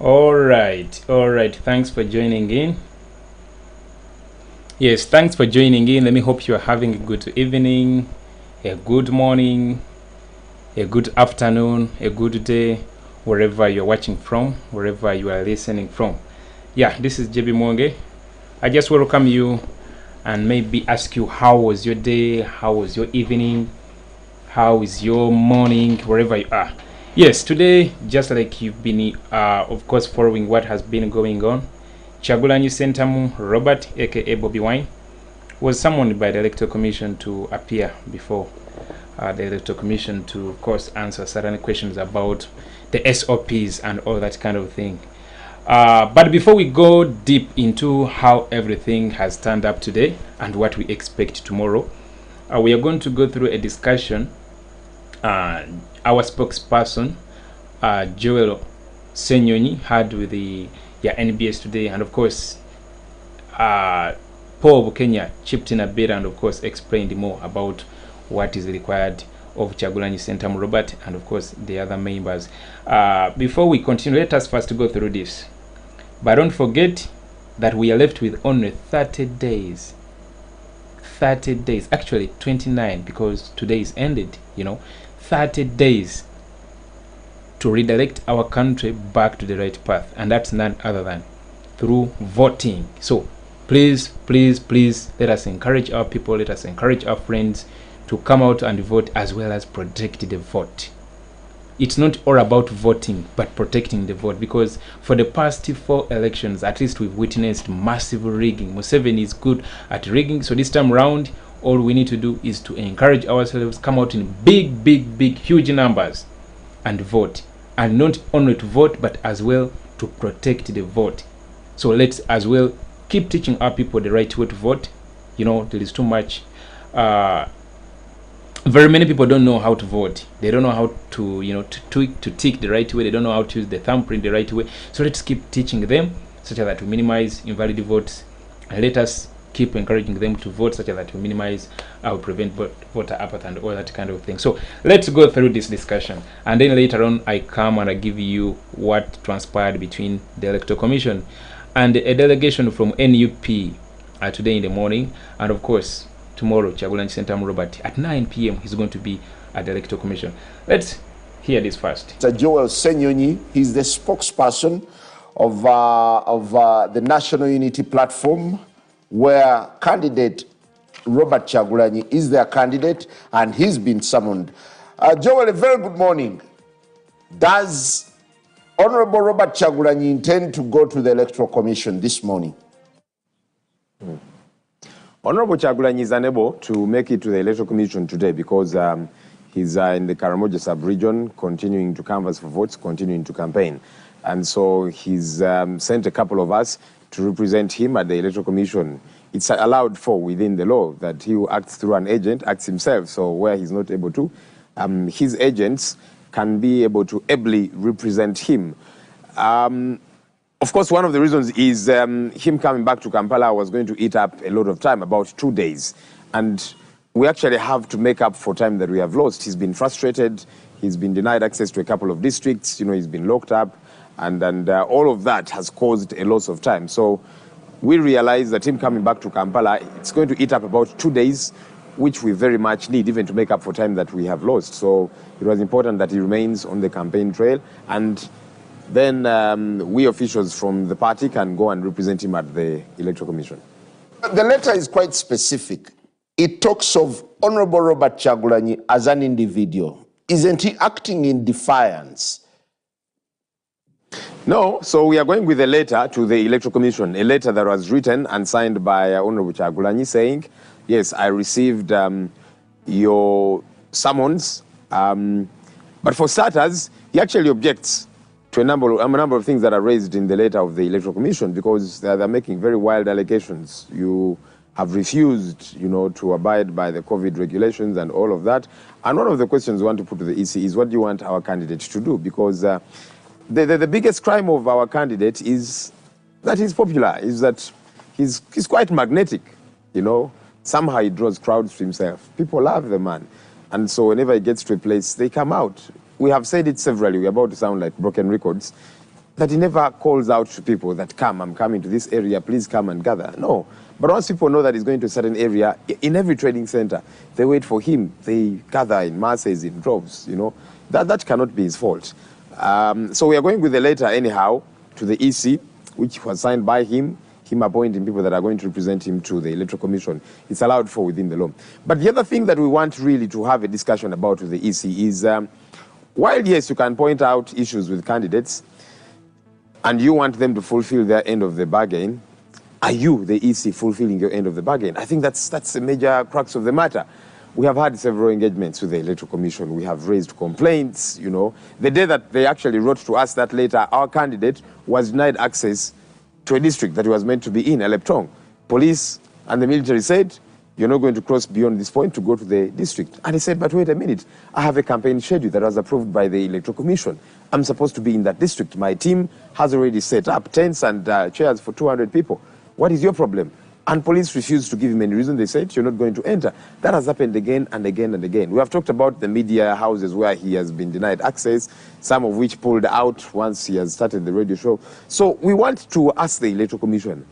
All right. Thanks for joining in. Yes, thanks for joining in. Let me hope you are having a good evening, a good morning, a good afternoon, a good day, wherever you're watching from, wherever you are listening from. Yeah, this is JB Muwonge. I just welcome you and maybe ask you, how was your day? How was your evening? How is your morning, wherever you are? Yes, today, just like you've been, of course, following what has been going on, Kyagulanyi Ssentamu Robert, aka Bobiwine, was summoned by the Electoral Commission to appear before the Electoral Commission to, of course, answer certain questions about the SOPs and all that kind of thing. But before we go deep into how everything has turned up today and what we expect tomorrow, we are going to go through a discussion. Our spokesperson, Joel Senyonyi, had with the NBS today, and of course, Paul Bukenya chipped in a bit and of course explained more about what is required of Kyagulanyi Ssentamu Robert and of course the other members. Before we continue, let us first go through this. But don't forget that we are left with only 30 days. 30 days, actually 29, because today is ended, 30 days to redirect our country back to the right path, and that's none other than through voting. So please let us encourage our people, let us encourage our friends to come out and vote, as well as protect the vote. It's not all about voting but protecting the vote, because for the past 4 elections at least we've witnessed massive rigging. Museveni is good at rigging, so this time round all we need to do is to encourage ourselves, come out in big huge numbers and vote, and not only to vote but as well to protect the vote. So let's as well keep teaching our people the right way to vote. There is too much very many people don't know how to vote. They don't know how to to tick the right way. They don't know how to use the thumbprint the right way. So let's keep teaching them such that we minimize invalid votes, and let us keep encouraging them to vote such that we minimize or prevent voter apathy and all that kind of thing. So let's go through this discussion, and then later on I come and I give you what transpired between the Electoral Commission and a delegation from NUP today in the morning, and of course tomorrow Kyagulanyi Ssentamu Robert at 9 p.m. he's going to be at the Electoral Commission. Let's hear this first. Joel Senyonyi, he's the spokesperson of the National Unity Platform, where candidate Robert Kyagulanyi is their candidate, and he's been summoned. Joel, a very good morning. Does Honorable Robert Kyagulanyi intend to go to the Electoral Commission this morning? Honorable Kyagulanyi is unable to make it to the Electoral Commission today because he's in the Karamoja sub-region, continuing to canvass for votes, continuing to campaign. And so he's sent a couple of us to represent him at the Electoral Commission. It's allowed for within the law that he who acts through an agent acts himself. So where he's not able to, his agents can be able to ably represent him. Of course, one of the reasons is him coming back to Kampala was going to eat up a lot of time, about 2 days. And we actually have to make up for time that we have lost. He's been frustrated. He's been denied access to a couple of districts. He's been locked up. And all of that has caused a loss of time. So we realize that him coming back to Kampala, it's going to eat up about 2 days, which we very much need even to make up for time that we have lost. So it was important that he remains on the campaign trail. And then we officials from the party can go and represent him at the Electoral Commission. The letter is quite specific. It talks of Honorable Robert Kyagulanyi as an individual. Isn't he acting in defiance? No, so we are going with a letter to the Electoral Commission, a letter that was written and signed by Honorable Kyagulanyi saying, yes, I received your summons, but for starters, he actually objects to a number of things that are raised in the letter of the Electoral Commission, because they're making very wild allegations. You have refused, to abide by the COVID regulations and all of that. And one of the questions we want to put to the EC is, what do you want our candidate to do? Because the biggest crime of our candidate is that he's popular, is that he's quite magnetic, Somehow he draws crowds to himself. People love the man. And so whenever he gets to a place, they come out. We have said it severally. We're about to sound like broken records. that he never calls out to people that I'm coming to this area, please come and gather. No. But once people know that he's going to a certain area, in every trading center, they wait for him. They gather in masses, in droves, you know. That cannot be his fault. So we are going with the letter anyhow to the EC, which was signed by him appointing people that are going to represent him to the Electoral Commission. It's allowed for within the law. But the other thing that we want really to have a discussion about with the EC is, while yes, you can point out issues with candidates, and you want them to fulfill their end of the bargain, are you, the EC, fulfilling your end of the bargain? I think that's a major crux of the matter. We have had several engagements with the Electoral Commission. We have raised complaints, you know. The day that they actually wrote to us that letter, our candidate was denied access to a district that he was meant to be in, Eleptong. Police and the military said, you're not going to cross beyond this point to go to the district. And he said, but wait a minute, I have a campaign schedule that was approved by the Electoral Commission. I'm supposed to be in that district. My team has already set up tents and chairs for 200 people. What is your problem? And police refused to give him any reason. They said, you're not going to enter. That has happened again and again and again. We have talked about the media houses where he has been denied access, some of which pulled out once he has started the radio show. So we want to ask the Electoral Commission,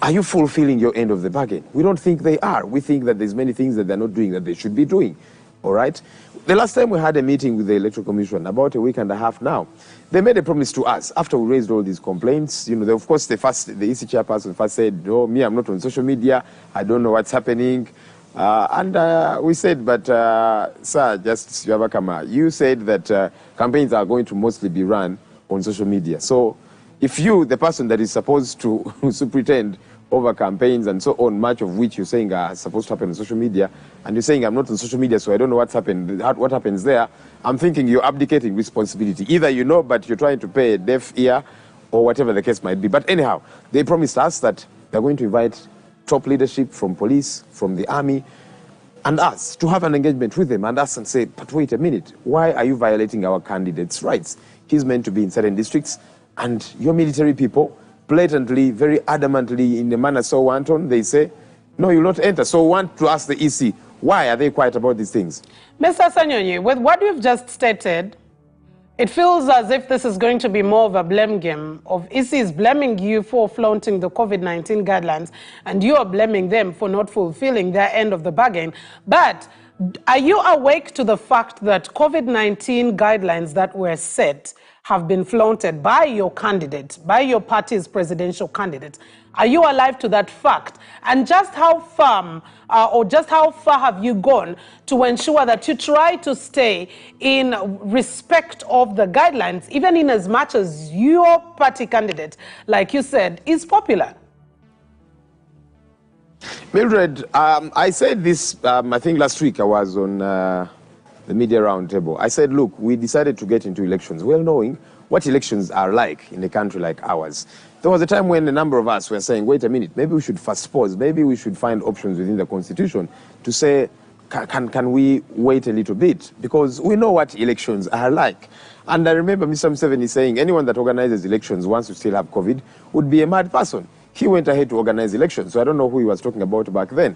are you fulfilling your end of the bargain? We don't think they are. We think that there's many things that they're not doing that they should be doing. All right? The last time we had a meeting with the Electoral Commission, about a week and a half now, they made a promise to us after we raised all these complaints. You know, of course, the EC chairperson first said, no, me, I'm not on social media. I don't know what's happening. And we said, but sir, Justice Yabakama, you said that campaigns are going to mostly be run on social media. So if you, the person that is supposed to superintend over campaigns and so on, much of which you're saying are supposed to happen on social media, and you're saying I'm not on social media, so I don't know what's happened, what happens there, I'm thinking you're abdicating responsibility. Either you know, but you're trying to pay a deaf ear, or whatever the case might be. But anyhow, they promised us that they're going to invite top leadership from police, from the army, and us to have an engagement with them and us and say, but wait a minute, why are you violating our candidate's rights? He's meant to be in certain districts, and your military people, blatantly, very adamantly, in the manner so wanton, they say, no, you'll not enter. So we want to ask the EC, why are they quiet about these things? Mr. Senyonyi, with what you've just stated, it feels as if this is going to be more of a blame game of ECs blaming you for flaunting the COVID-19 guidelines, and you are blaming them for not fulfilling their end of the bargain. But are you awake to the fact that COVID-19 guidelines that were set have been flaunted by your candidate, by your party's presidential candidate? Are you alive to that fact? And just how firm or just how far have you gone to ensure that you try to stay in respect of the guidelines, even in as much as your party candidate, like you said, is popular? Mildred, I said this, I think last week I was on the media roundtable. I said, look, we decided to get into elections, well knowing what elections are like in a country like ours. There was a time when a number of us were saying, wait a minute, maybe we should first pause, maybe we should find options within the Constitution to say, can we wait a little bit? Because we know what elections are like. And I remember Mr. Museveni saying, anyone that organizes elections once you still have COVID would be a mad person. He went ahead to organize elections, so I don't know who he was talking about back then.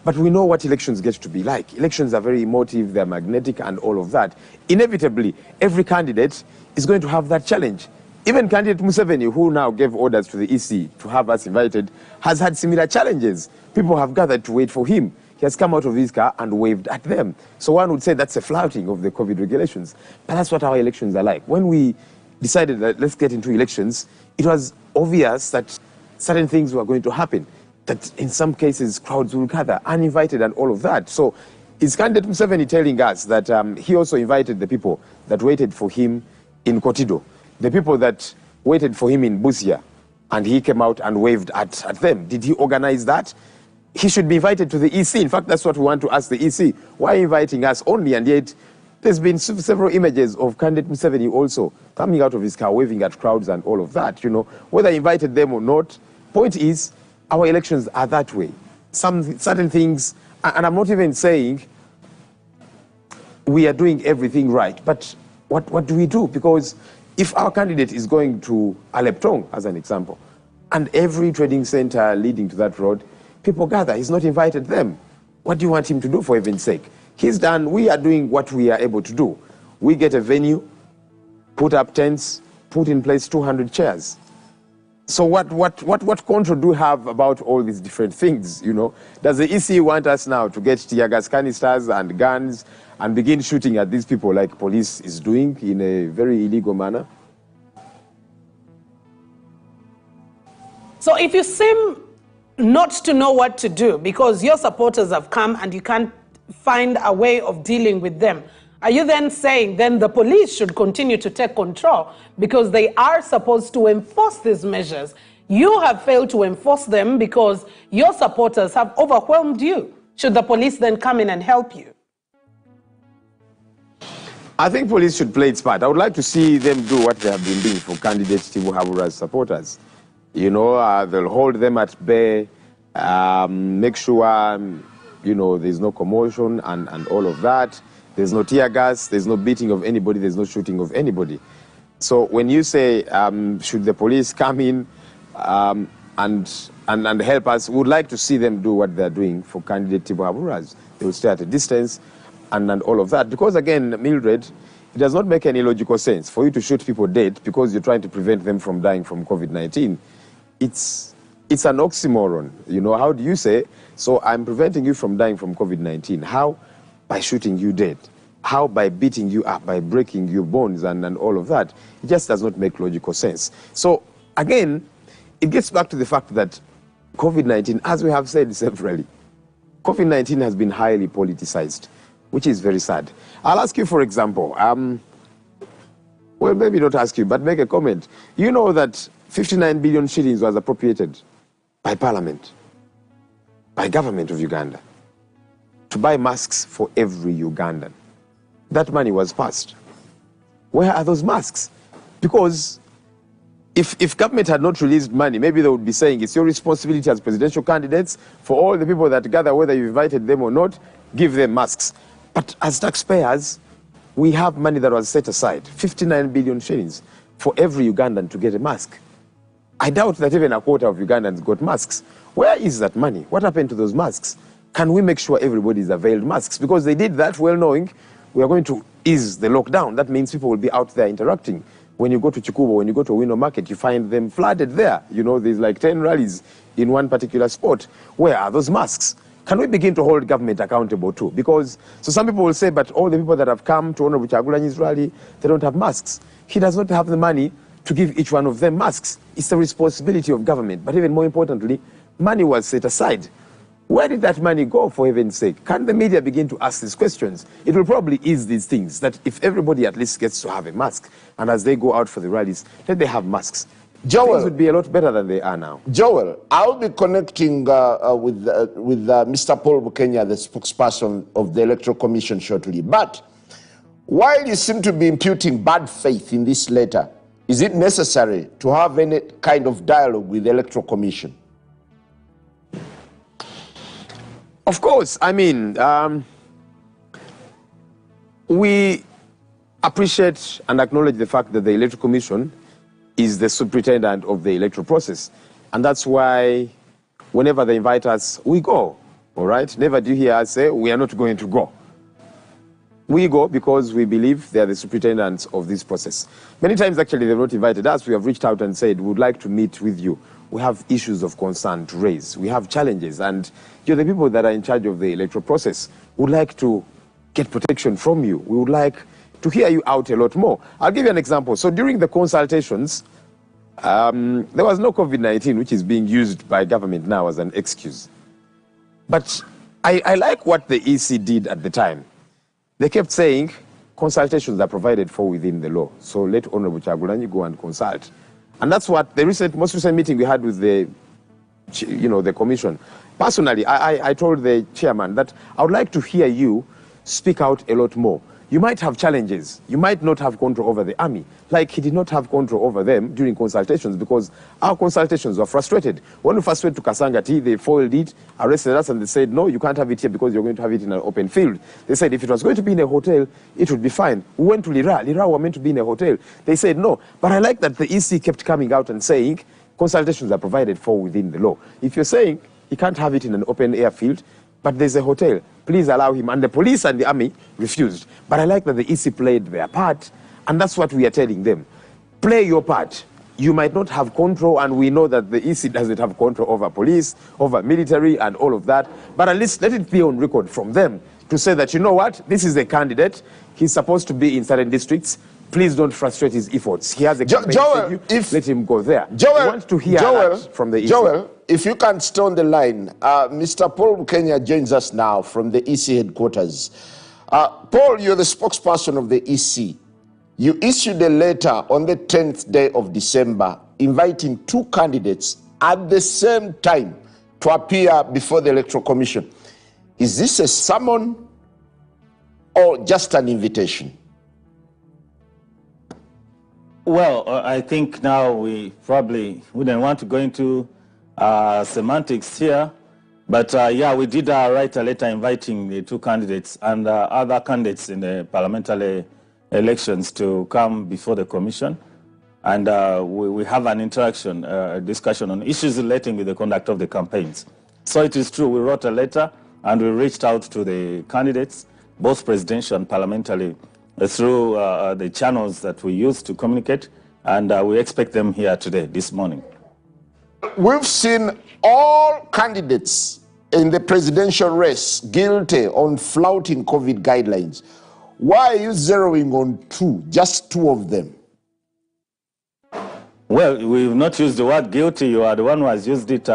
But we know what elections get to be like. Elections are very emotive, they're magnetic and all of that. Inevitably, every candidate is going to have that challenge. Even candidate Museveni, who now gave orders to the EC to have us invited, has had similar challenges. People have gathered to wait for him. He has come out of his car and waved at them. So one would say that's a flouting of the COVID regulations. But that's what our elections are like. When we decided that let's get into elections, it was obvious that certain things were going to happen, that in some cases crowds will gather, uninvited and all of that. So is candidate Museveni telling us that he also invited the people that waited for him in Kotido, the people that waited for him in Busia, and he came out and waved at them? Did he organize that? He should be invited to the EC. In fact, that's what we want to ask the EC. Why inviting us only? And yet there's been several images of candidate Museveni also coming out of his car, waving at crowds and all of that. You know, whether he invited them or not, point is, our elections are that way. Some certain things, and I'm not even saying we are doing everything right, but what do we do? Because if our candidate is going to Aleptong, as an example, and every trading center leading to that road, people gather, he's not invited them. What do you want him to do, for heaven's sake? He's done, we are doing what we are able to do. We get a venue, put up tents, put in place 200 chairs. So what control do we have about all these different things, you know? Does the EC want us now to get tear gas canisters and guns and begin shooting at these people like police is doing in a very illegal manner? So if you seem not to know what to do because your supporters have come and you can't find a way of dealing with them, are you then saying then the police should continue to take control because they are supposed to enforce these measures? You have failed to enforce them because your supporters have overwhelmed you. Should the police then come in and help you? I think police should play its part. I would like to see them do what they have been doing for candidate Tibu Habura's supporters. You know, they'll hold them at bay, make sure, you know, there's no commotion and all of that. There's no tear gas, there's no beating of anybody, there's no shooting of anybody. So when you say, should the police come in and help us, we would like to see them do what they're doing for candidate Tibu Habura's. They will stay at a distance and all of that. Because again, Mildred, it does not make any logical sense for you to shoot people dead because you're trying to prevent them from dying from COVID-19. It's an oxymoron. You know, how do you say, so I'm preventing you from dying from COVID-19? How? By shooting you dead. How? By beating you up, by breaking your bones and all of that. It just does not make logical sense. So again, it gets back to the fact that COVID-19, as we have said severally, COVID-19 has been highly politicized, which is very sad. I'll ask you, for example, well, maybe not ask you, but make a comment. You know that 59 billion shillings was appropriated by Parliament, by government of Uganda, to buy masks for every Ugandan. That money was passed. Where are those masks? Because if government had not released money, maybe they would be saying it's your responsibility as presidential candidates for all the people that gather, whether you invited them or not, give them masks. But as taxpayers, we have money that was set aside, 59 billion shillings, for every Ugandan to get a mask. I doubt that even a quarter of Ugandans got masks. Where is that money? What happened to those masks? Can we make sure everybody is availed masks? Because they did that well knowing we are going to ease the lockdown. That means people will be out there interacting. When you go to Chikubo, when you go to Owino Market, you find them flooded there. You know, there's like 10 rallies in one particular spot. Where are those masks? Can we begin to hold government accountable too? Because, so some people will say, but all the people that have come to Honorable Kyagulanyi's rally, they don't have masks. He does not have the money to give each one of them masks. It's the responsibility of government. But even more importantly, money was set aside. Where did that money go, for heaven's sake? Can the media begin to ask these questions? It will probably ease these things, that if everybody at least gets to have a mask, and as they go out for the rallies, let they have masks. Joel, things would be a lot better than they are now. Joel, I'll be connecting with Mr. Paul Bukenya, the spokesperson of the Electoral Commission, shortly. But while you seem to be imputing bad faith in this letter, is it necessary to have any kind of dialogue with the Electoral Commission? Of course. I mean, we appreciate and acknowledge the fact that the Electoral Commission is the superintendent of the electoral process. And that's why whenever they invite us, we go, all right? Never do you hear us say, we are not going to go. We go because we believe they are the superintendents of this process. Many times, actually, they've not invited us. We have reached out and said, we would like to meet with you. We have issues of concern to raise. We have challenges. And you're the people that are in charge of the electoral process. We would like to get protection from you. We would like to hear you out a lot more. I'll give you an example. So during the consultations, there was no COVID-19, which is being used by government now as an excuse. But I like what the EC did at the time. They kept saying consultations are provided for within the law. So let Honorable Kyagulanyi go and consult. And that's what the most recent meeting we had with the, the commission. Personally, I told the chairman that I would like to hear you speak out a lot more. You might have challenges. You might not have control over the army. Like he did not have control over them during consultations because our consultations were frustrated. When we first went to Kasangati, they foiled it, arrested us, and they said, no, you can't have it here because you're going to have it in an open field. They said if it was going to be in a hotel, it would be fine. We went to Lira. Lira were meant to be in a hotel. They said no. But I like that the EC kept coming out and saying consultations are provided for within the law. If you're saying he can't have it in an open air field, but there's a hotel, please allow him. And the police and the army refused. But I like that the EC played their part, and that's what we are telling them. play your part. You might not have control, and we know that the EC doesn't have control over police, over military, and all of that. But at least let it be on record from them to say that, you know what, this is a candidate. He's supposed to be in certain districts. Please don't frustrate his efforts. He has a campaign Joel, let him go there. Joel, we want to hear that from the EC. Joel, if you can stay on the line, Mr. Paul Bukenya joins us now from the EC headquarters. Paul, you're the spokesperson of the EC. You issued a letter on the 10th day of December inviting 2 candidates at the same time to appear before the Electoral Commission. Is this a summon or just an invitation? Well, I think now we probably wouldn't want to go into semantics here, but yeah, we did write a letter inviting the 2 candidates and other candidates in the parliamentary elections to come before the commission, and we have an interaction, a discussion on issues relating with the conduct of the campaigns. So it is true, we wrote a letter and we reached out to the candidates, both presidential and parliamentary, through the channels that we use to communicate, and we expect them here today, this morning. We've seen all candidates in the presidential race guilty on flouting COVID guidelines. Why are you zeroing on 2, just 2 of them? Well, we've not used the word guilty. You are the one who has used it,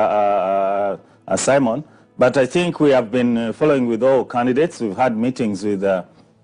Simon. But I think we have been following with all candidates. We've had meetings with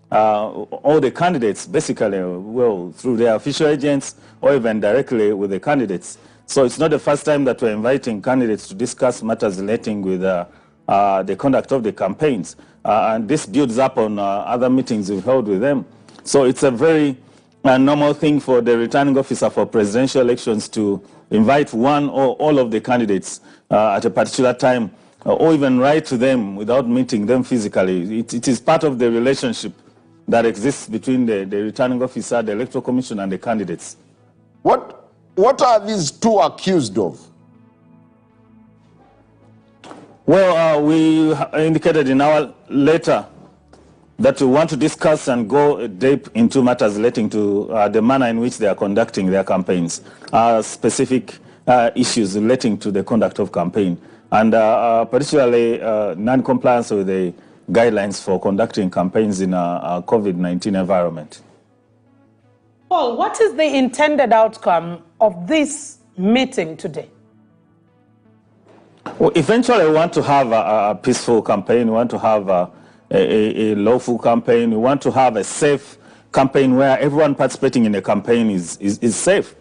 all the candidates, basically, well, through their official agents or even directly with the candidates. So it's not the first time that we're inviting candidates to discuss matters relating with the conduct of the campaigns. And this builds up on other meetings we've held with them. So it's a very normal thing for the returning officer for presidential elections to invite one or all of the candidates at a particular time, or even write to them without meeting them physically. It is part of the relationship that exists between the returning officer, the Electoral Commission, and the candidates. What are these 2 accused of? Well, we indicated in our letter that we want to discuss and go deep into matters relating to the manner in which they are conducting their campaigns, specific issues relating to the conduct of campaign, and particularly non-compliance with the guidelines for conducting campaigns in a COVID-19 environment. Paul, what is the intended outcome of this meeting today? Well, eventually we want to have a peaceful campaign. We want to have a lawful campaign. We want to have a safe campaign where everyone participating in the campaign is safe.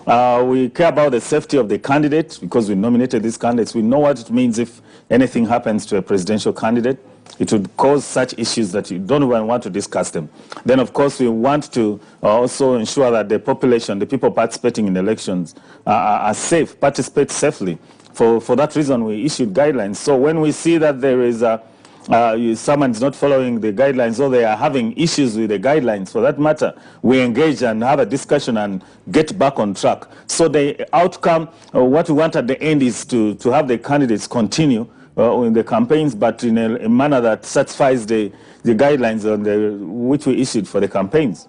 We care about the safety of the candidates because we nominated these candidates. We know what it means if anything happens to a presidential candidate. It would cause such issues that you don't even want to discuss them. Then, of course, we want to also ensure that the population, the people participating in elections are safe, participate safely. For that reason, we issued guidelines. So when we see that there is someone's not following the guidelines or they are having issues with the guidelines, for that matter, we engage and have a discussion and get back on track. So the outcome, what we want at the end is to have the candidates continue in the campaigns, but in a manner that satisfies the guidelines which we issued for the campaigns.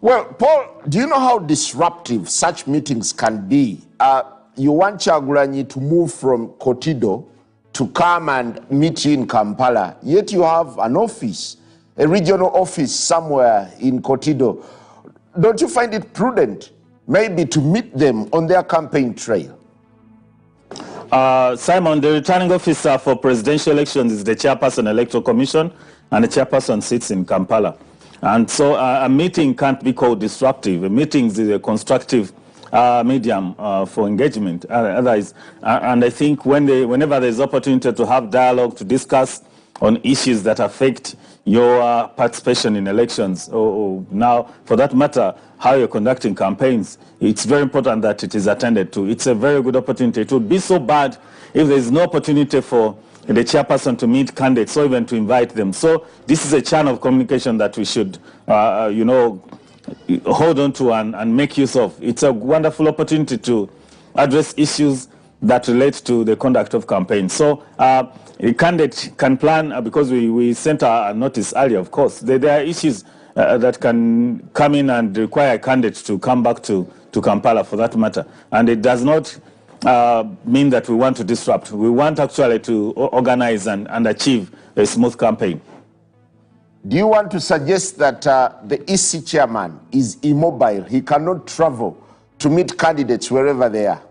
Well, Paul, do you know how disruptive such meetings can be? You want Kyagulanyi to move from Kotido to come and meet you in Kampala, yet you have an office, a regional office somewhere in Kotido. Don't you find it prudent maybe to meet them on their campaign trail? Simon, the returning officer for presidential elections is the chairperson Electoral Commission, and the chairperson sits in Kampala. And so a meeting can't be called disruptive. A meeting is a constructive medium for engagement. Otherwise, and I think whenever there's opportunity to have dialogue, to discuss on issues that affect your participation in elections, or now, for that matter, how you're conducting campaigns, it's very important that it is attended to. It's a very good opportunity. It would be so bad if there's no opportunity for the chairperson to meet candidates or even to invite them. So this is a channel of communication that we should, hold on to and make use of. It's a wonderful opportunity to address issues that relate to the conduct of campaigns. So a candidate can plan, because we sent a notice earlier, of course. There are issues that can come in and require a candidate to come back to Kampala for that matter. And it does not mean that we want to disrupt. We want actually to organize and achieve a smooth campaign. Do you want to suggest that the EC chairman is immobile? He cannot travel to meet candidates wherever they are?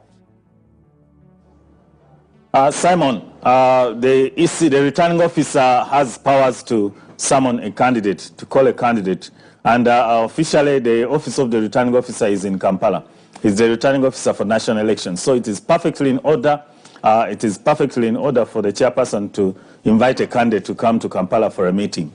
Simon, the EC, the returning officer, has powers to summon a candidate, to call a candidate. And officially, the office of the returning officer is in Kampala. He's the returning officer for national elections. So it is perfectly in order. It is perfectly in order for the chairperson to invite a candidate to come to Kampala for a meeting.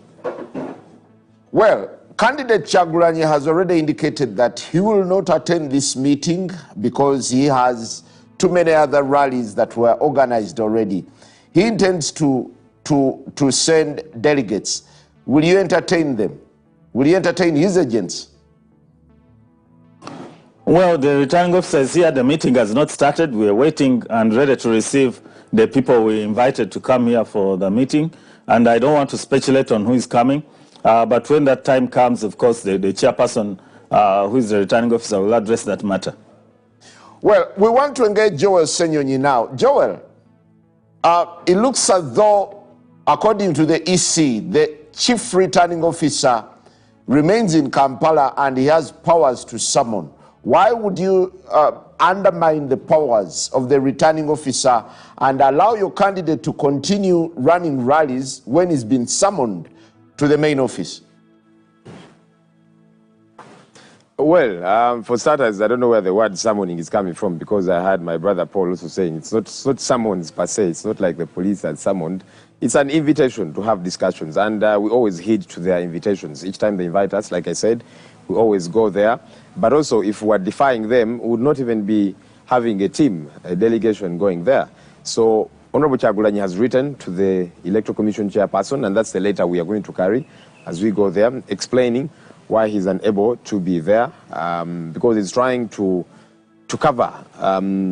Well, candidate Kyagulanyi has already indicated that he will not attend this meeting because he has too many other rallies that were organized already. He intends to send delegates. Will you entertain them? Will you entertain his agents? Well, the returning officer is here. The meeting has not started. We are waiting and ready to receive the people we invited to come here for the meeting. And I don't want to speculate on who is coming. But when that time comes, of course, the chairperson, who is the returning officer, will address that matter. Well, we want to engage Joel Senyonyi now. Joel, it looks as though, according to the EC, the chief returning officer remains in Kampala and he has powers to summon. Why would you undermine the powers of the returning officer and allow your candidate to continue running rallies when he's been summoned to the main office? Well, for starters, I don't know where the word summoning is coming from, because I heard my brother Paul also saying it's not summons per se. It's not like the police had summoned. It's an invitation to have discussions, and we always heed to their invitations. Each time they invite us, like I said, we always go there. But also, if we're defying them, we would not even be having a team, a delegation going there. So Honorable Kyagulanyi has written to the Electoral Commission chairperson, and that's the letter we are going to carry as we go there, explaining why he's unable to be there, because he's trying to cover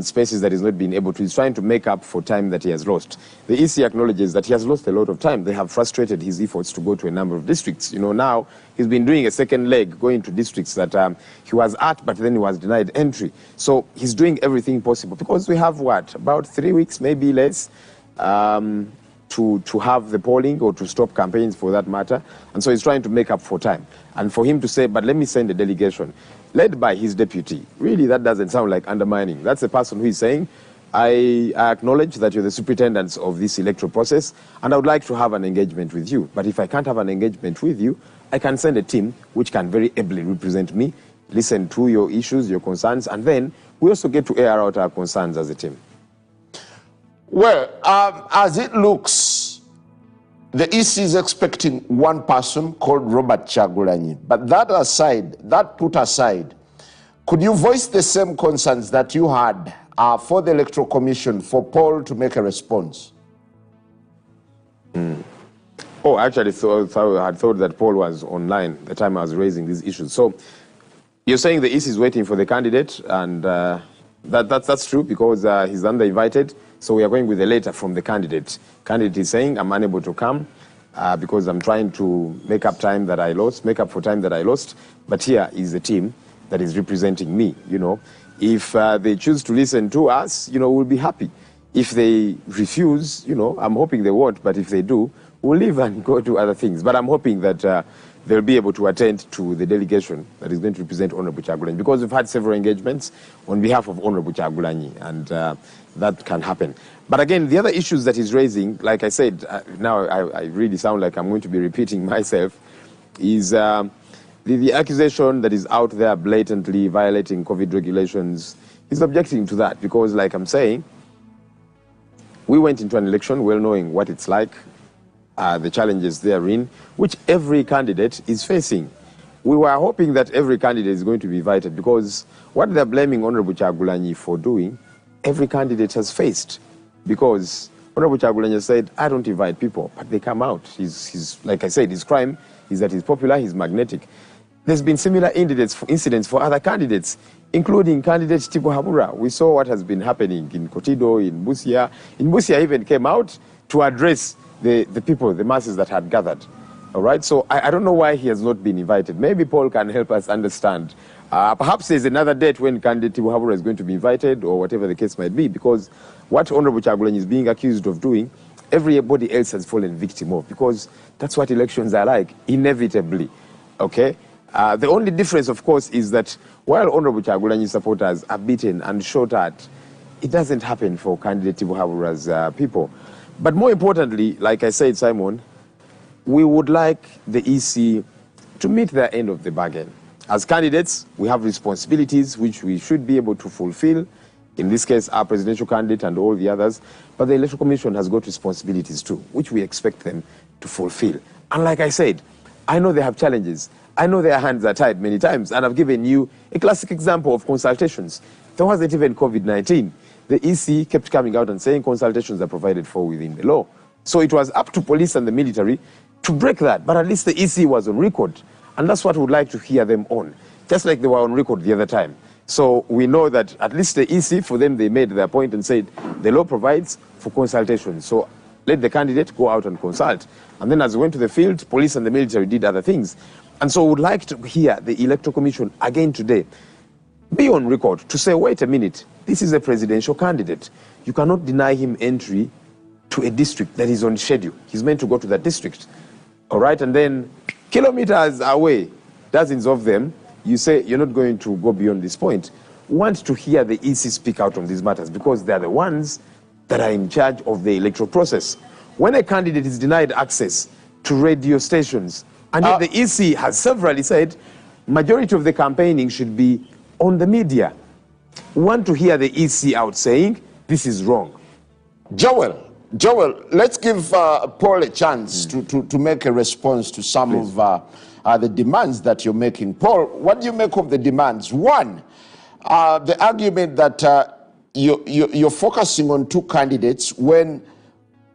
spaces that he's not been able to. He's trying to make up for time that he has lost. The EC acknowledges that he has lost a lot of time. They have frustrated his efforts to go to a number of districts. You know, now he's been doing a second leg, going to districts that he was at, but then he was denied entry. So he's doing everything possible, because we have, what, about 3 weeks, maybe less, to have the polling or to stop campaigns for that matter. And so he's trying to make up for time. And for him to say, but let me send a delegation, led by his deputy, really that doesn't sound like undermining. That's the person who is saying, I acknowledge that you're the superintendents of this electoral process, and I would like to have an engagement with you. But if I can't have an engagement with you, I can send a team which can very ably represent me, listen to your issues, your concerns, and then we also get to air out our concerns as a team. Well, as it looks, the EC is expecting one person called Robert Kyagulanyi. But that put aside, could you voice the same concerns that you had for the Electoral Commission for Paul to make a response? Oh, actually, I had thought that Paul was online the time I was raising these issues. So you're saying the EC is waiting for the candidate, and that's true, because he's under-invited. So we are going with a letter from the candidate. Candidate is saying, I'm unable to come because I'm trying to make up for time that I lost. But here is the team that is representing me, you know. If they choose to listen to us, you know, we'll be happy. If they refuse, you know, I'm hoping they won't, but if they do, we'll leave and go to other things. But I'm hoping that they'll be able to attend to the delegation that is going to represent Honorable Kyagulanyi, because we've had several engagements on behalf of Honorable Kyagulanyi, and that can happen. But again, the other issues that he's raising, like I said, now I really sound like I'm going to be repeating myself, is the accusation that is out there blatantly violating COVID regulations. He's objecting to that, because, like I'm saying, we went into an election well knowing what it's like, the challenges therein, which every candidate is facing. We were hoping that every candidate is going to be invited, because what they're blaming Honorable Kyagulanyi for doing, every candidate has faced. Because Honorable Kyagulanyi said, I don't invite people, but they come out. He's like I said, his crime is that he's popular, he's magnetic. There's been similar incidents for other candidates, including candidate Tibo Habura. We saw what has been happening in Kotido, in Busia. In Busia, even came out to address the people, the masses that had gathered. All right, so I don't know why he has not been invited. Maybe Paul can help us understand. Perhaps there's another date when candidate Muwonge is going to be invited, or whatever the case might be, because what Honorable Kyagulanyi is being accused of doing, everybody else has fallen victim of, because that's what elections are like, inevitably. Okay? The only difference, of course, is that while Honorable Kyagulanyi supporters are beaten and shot at, it doesn't happen for candidate Muwonge's people. But more importantly, like I said, Simon, we would like the EC to meet their end of the bargain. As candidates, we have responsibilities which we should be able to fulfill. In this case, our presidential candidate and all the others. But the Electoral Commission has got responsibilities too, which we expect them to fulfill. And like I said, I know they have challenges. I know their hands are tied many times. And I've given you a classic example of consultations. There wasn't even COVID-19. The EC kept coming out and saying consultations are provided for within the law. So it was up to police and the military to break that. But at least the EC was on record. And that's what we would like to hear them on, just like they were on record the other time. So we know that at least the EC, for them, they made their point and said the law provides for consultation. So let the candidate go out and consult. And then as we went to the field, police and the military did other things. And so we would like to hear the Electoral Commission again today be on record to say, wait a minute, this is a presidential candidate. You cannot deny him entry to a district that is on schedule. He's meant to go to that district. All right, and then kilometers away, dozens of them, you say you're not going to go beyond this point. We want to hear the EC speak out on these matters because they're the ones that are in charge of the electoral process. When a candidate is denied access to radio stations, and yet the EC has severally said majority of the campaigning should be on the media. We want to hear the EC out saying this is wrong. Joel, let's give Paul a chance to make a response to some of the demands that you're making. Paul, what do you make of the demands? One, the argument that you're focusing on two candidates when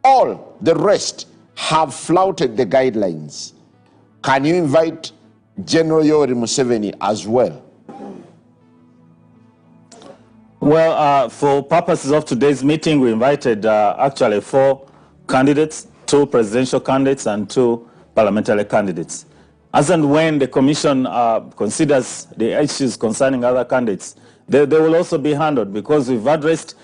all the rest have flouted the guidelines. Can you invite General Yoweri Museveni as well? Well, for purposes of today's meeting, we invited actually 4 candidates, 2 presidential candidates and 2 parliamentary candidates. As and when the commission considers the issues concerning other candidates, they will also be handled because we've addressed,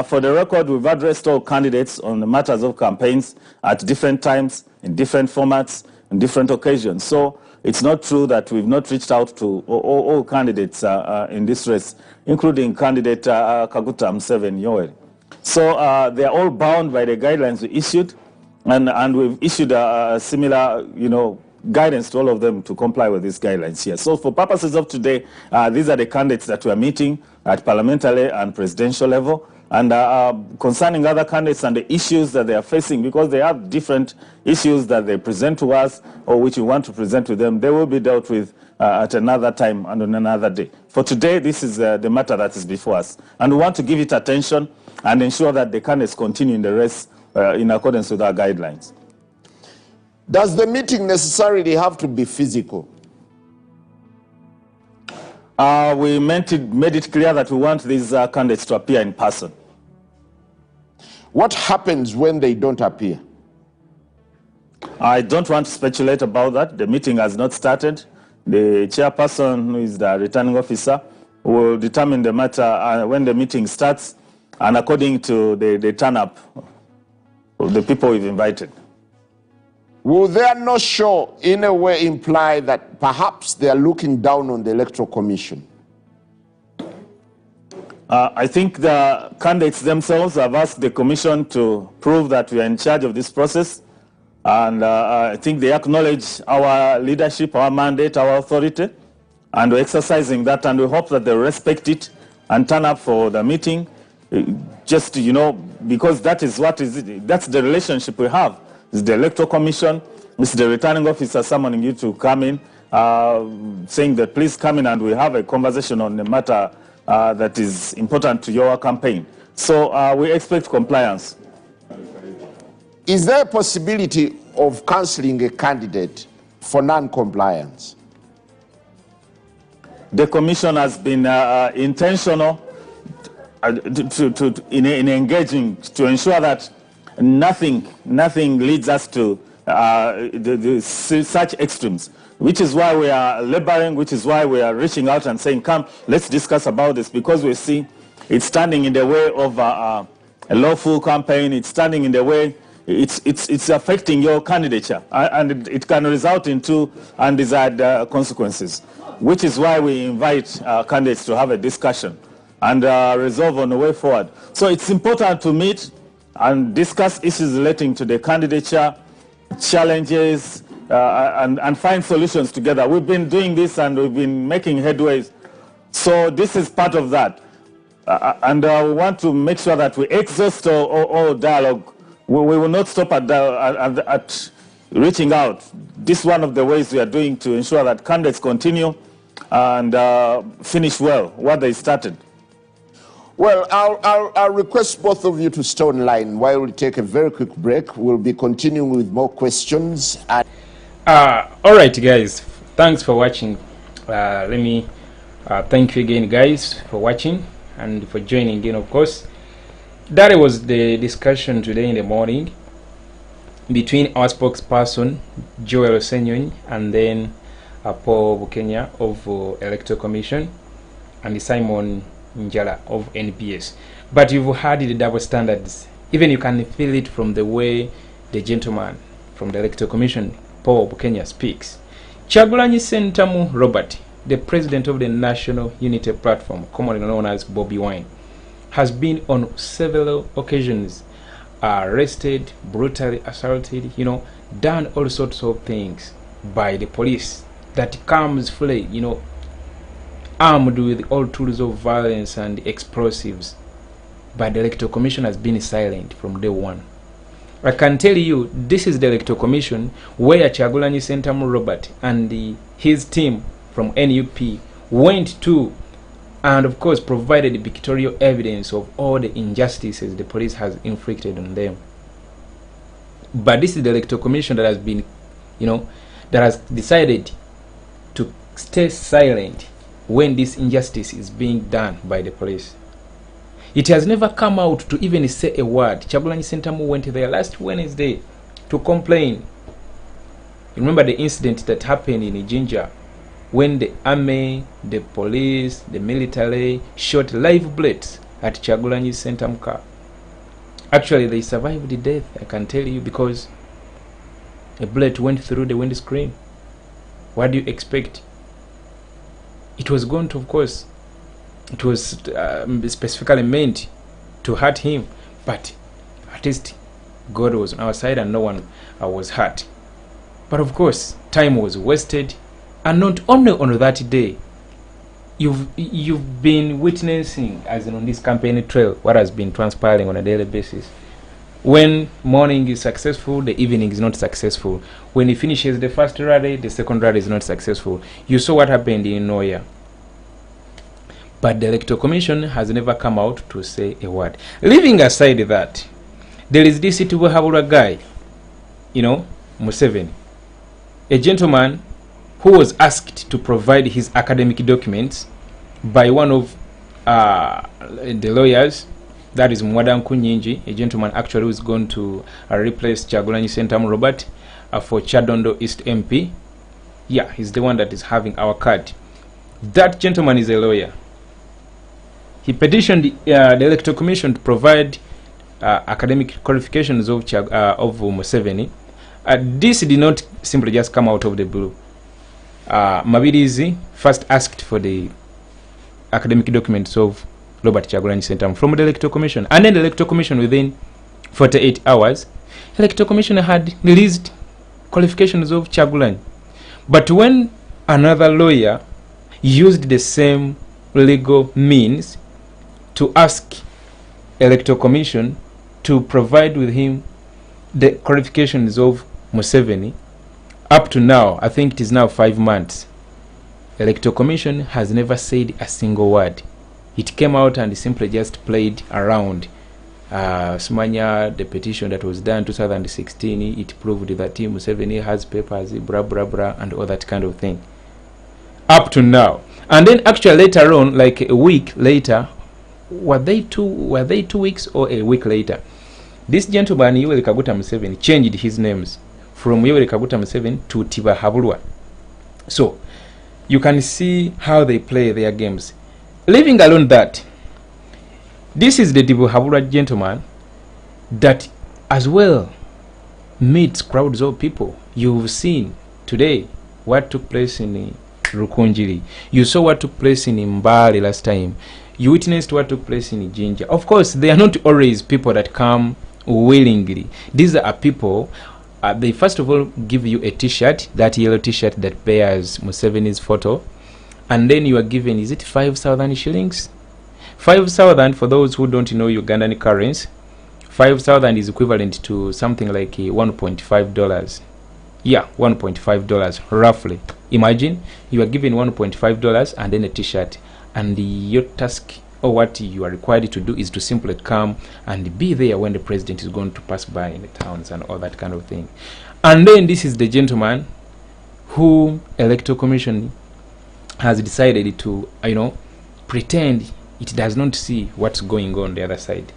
for the record, we've addressed all candidates on the matters of campaigns at different times, in different formats, on different occasions. So it's not true that we've not reached out to all candidates in this race, including candidate Kaguta Museveni Yoweri. So they are all bound by the guidelines we issued, and we've issued a similar, guidance to all of them to comply with these guidelines here. So for purposes of today, these are the candidates that we are meeting at parliamentary and presidential level. And concerning other candidates and the issues that they are facing, because they have different issues that they present to us or which we want to present to them, they will be dealt with at another time and on another day. For today, this is the matter that is before us. And we want to give it attention and ensure that the candidates continue in the race in accordance with our guidelines. Does the meeting necessarily have to be physical? We made it clear that we want these candidates to appear in person. What happens when they don't appear? I don't want to speculate about that. The meeting has not started. The chairperson, who is the returning officer, will determine the matter when the meeting starts and according to the turn-up of the people we've invited. Will their no show in a way imply that perhaps they are looking down on the Electoral Commission? I think the candidates themselves have asked the Commission to prove that we are in charge of this process. And I think they acknowledge our leadership, our mandate, our authority. And we're exercising that, and we hope that they respect it and turn up for the meeting. Just, because that is that's the relationship we have. It's the Electoral Commission, it's the returning officer summoning you to come in, saying that please come in and we have a conversation on the matter that is important to your campaign. So we expect compliance. Is there a possibility of cancelling a candidate for non-compliance? The Commission has been intentional in engaging to ensure that nothing leads us to such extremes, which is why we are laboring, which is why we are reaching out and saying, come, let's discuss about this, because we see it's standing in the way of a lawful campaign. It's standing in the way, it's affecting your candidature, and it can result into undesired consequences, which is why we invite candidates to have a discussion and resolve on the way forward. So it's important to meet and discuss issues relating to the candidature, challenges, and find solutions together. We've been doing this and we've been making headways. So this is part of that. And we want to make sure that we exhaust all dialogue. We will not stop at reaching out. This is one of the ways we are doing to ensure that candidates continue and finish well what they started. Well, I'll request both of you to stay online while we take a very quick break. We'll be continuing with more questions. All right, guys. Thanks for watching. Let me thank you again, guys, for watching and for joining again, of course. That was the discussion today in the morning between our spokesperson, Joel Senyonyi, and then Paul Bukenya of Electoral Commission and Simon Njala of NPS. But you've heard the double standards. Even you can feel it from the way the gentleman from the Electoral Commission, Paul Bukenya, speaks. Kyagulanyi Ssentamu Robert, the president of the National Unity Platform, commonly known as Bobiwine, has been on several occasions arrested, brutally assaulted, done all sorts of things by the police that comes fully, armed with all tools of violence and explosives. But the Electoral Commission has been silent from day one. I can tell you, this is the Electoral Commission where Kyagulanyi Ssentamu Robert and his team from NUP went to and of course provided pictorial evidence of all the injustices the police has inflicted on them. But this is the Electoral Commission that has been, that has decided to stay silent when this injustice is being done by the police. It has never come out to even say a word. Kyagulanyi Ssentamu went there last Wednesday to complain. You remember the incident that happened in Jinja when the army, the police, the military shot live bullets at Kyagulanyi Ssentamu car. Actually, they survived the death, I can tell you, because a bullet went through the windscreen. What do you expect? It was going to, of course, it was specifically meant to hurt him, but at least God was on our side and no one was hurt. But of course, time was wasted, and not only on that day. You've been witnessing, as in on this campaign trail, what has been transpiring on a daily basis. When morning is successful, the evening is not successful. When he finishes the first rally, the second rally is not successful. You saw what happened in Noya. But the Electoral Commission has never come out to say a word. Leaving aside that, there is this Itubuhabura guy, Museveni, a gentleman who was asked to provide his academic documents by one of the lawyers, that is Mwadan Kunyinji, a gentleman actually who is going to replace Kyagulanyi Ssentamu Robert for Chadondo East MP. Yeah, he's the one that is having our card. That gentleman is a lawyer. He petitioned the Electoral Commission to provide academic qualifications of Museveni. This did not simply just come out of the blue. Mabirizi first asked for the academic documents of Robert Kyagulanyi Ssentamu from the Electoral Commission, and then the Electoral Commission, within 48 hours, the Electoral Commission had released qualifications of Kyagulanyi. But when another lawyer used the same legal means to ask Electoral Commission to provide with him the qualifications of Museveni, up to now, I think it is now 5 months, Electoral Commission has never said a single word. It came out and simply just played around. Smanya, the petition that was done in 2016, it proved that Museveni has papers, blah, blah, blah, and all that kind of thing. Up to now. And then actually later on, like a week later, were they 2 weeks or a week later, this gentleman, Yoweri Kaguta Museveni, changed his names from Yoweri Kaguta Museveni to Tibahabulwa. So you can see how they play their games. Leaving alone that, this is the Tibahabulwa gentleman that as well meets crowds of people. You've seen today what took place in Rukunjiri. You saw what took place in Mbale last time. You witnessed what took place in Jinja. Of course, they are not always people that come willingly. These are people, they first of all give you a t-shirt, that yellow t-shirt that bears Museveni's photo, and then you are given, is it 5,000 shillings? 5,000, for those who don't know Ugandan currency, 5,000 is equivalent to something like $1.5. Yeah, $1.5 roughly. Imagine you are given $1.5 and then a t-shirt, and your task or what you are required to do is to simply come and be there when the president is going to pass by in the towns and all that kind of thing. And then this is the gentleman who Electoral Commission has decided to, pretend it does not see what's going on the other side.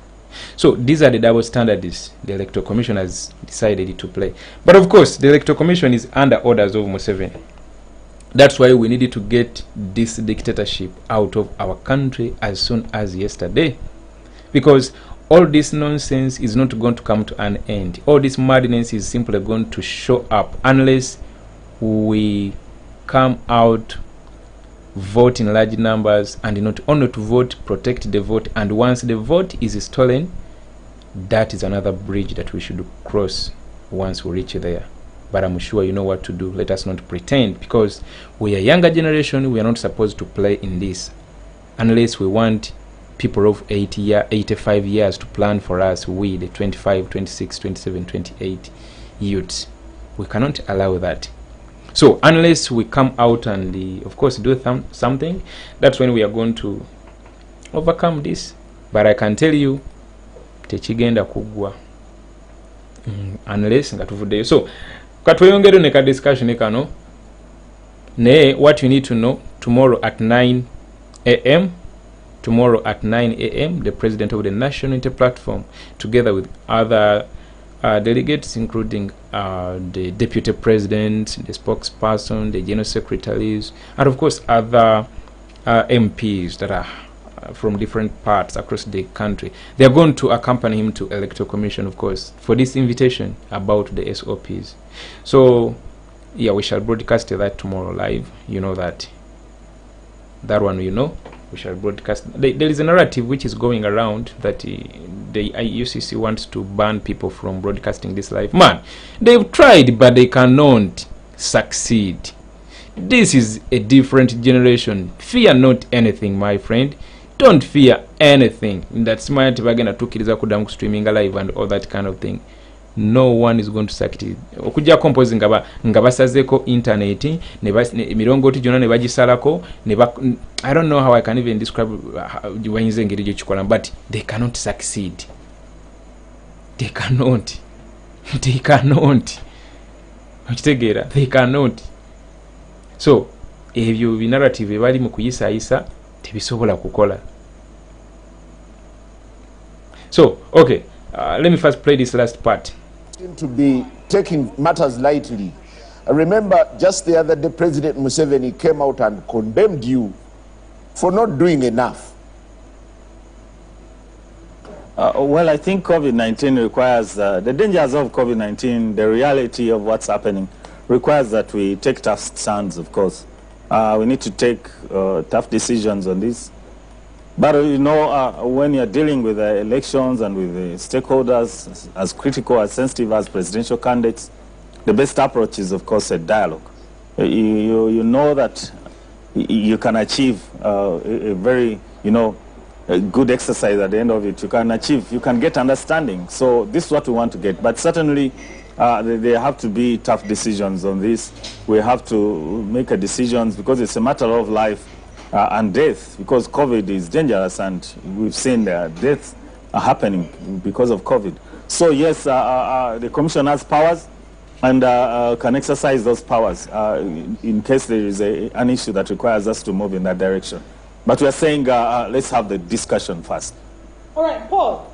So these are the double standards the Electoral Commission has decided to play. But of course, the Electoral Commission is under orders of Museveni. That's why we needed to get this dictatorship out of our country as soon as yesterday. Because all this nonsense is not going to come to an end. All this madness is simply going to show up unless we come out, vote in large numbers, and not only to vote, protect the vote. And once the vote is stolen, that is another bridge that we should cross once we reach there. But I'm sure you know what to do. Let us not pretend, because we are younger generation. We are not supposed to play in this unless we want people of 85 years to plan for us. We, the 25, 26, 27, 28 youths, we cannot allow that. So unless we come out and of course do something, that's when we are going to overcome this. But I can tell you, techigenda kugwa unless nga tuvuddeyo. So katweyongere ne ka discussion kano ne what you need to know. Tomorrow at 9 a.m. Tomorrow at 9 a.m. the president of the National Unity Platform, together with other delegates, including the deputy president, the spokesperson, the general secretaries, and of course other MPs that are from different parts across the country. They are going to accompany him to Electoral Commission, of course, for this invitation about the SOPs. So yeah, we shall broadcast that tomorrow live. You know that one, we shall broadcast. There is a narrative which is going around that the UCC wants to ban people from broadcasting this live. Man, they've tried, but they cannot succeed. This is a different generation. Fear not anything, my friend. Don't fear anything. That's why bagenda tukiriza kudamu streaming live and all that kind of thing. No one is going to succeed. Okujja composing nga basazeko internet mirongoti jona ne bagisalako I don't know how I can even describe wanyinze engeri gye kikola, but they cannot succeed. They cannot. Okitegeera, they cannot. So ebyo binarrative ebali mu kuyisayisa tebisobola kukola. So okay, let me first play this last part. To be taking matters lightly. Remember, just the other day, President Museveni came out and condemned you for not doing enough. Well, I think COVID-19 requires, the dangers of COVID-19, the reality of what's happening, requires that we take tough stands, of course. We need to take tough decisions on this. But when you're dealing with elections and with the stakeholders as critical, as sensitive as presidential candidates, the best approach is, of course, a dialogue. You know that you can achieve a very, a good exercise at the end of it. You can get understanding. So this is what we want to get. But certainly, there have to be tough decisions on this. We have to make a decisions because it's a matter of life and death, because COVID is dangerous and we've seen deaths are happening because of COVID. So yes, the Commission has powers and can exercise those powers in case there is an issue that requires us to move in that direction. But we are saying let's have the discussion first. All right, Paul.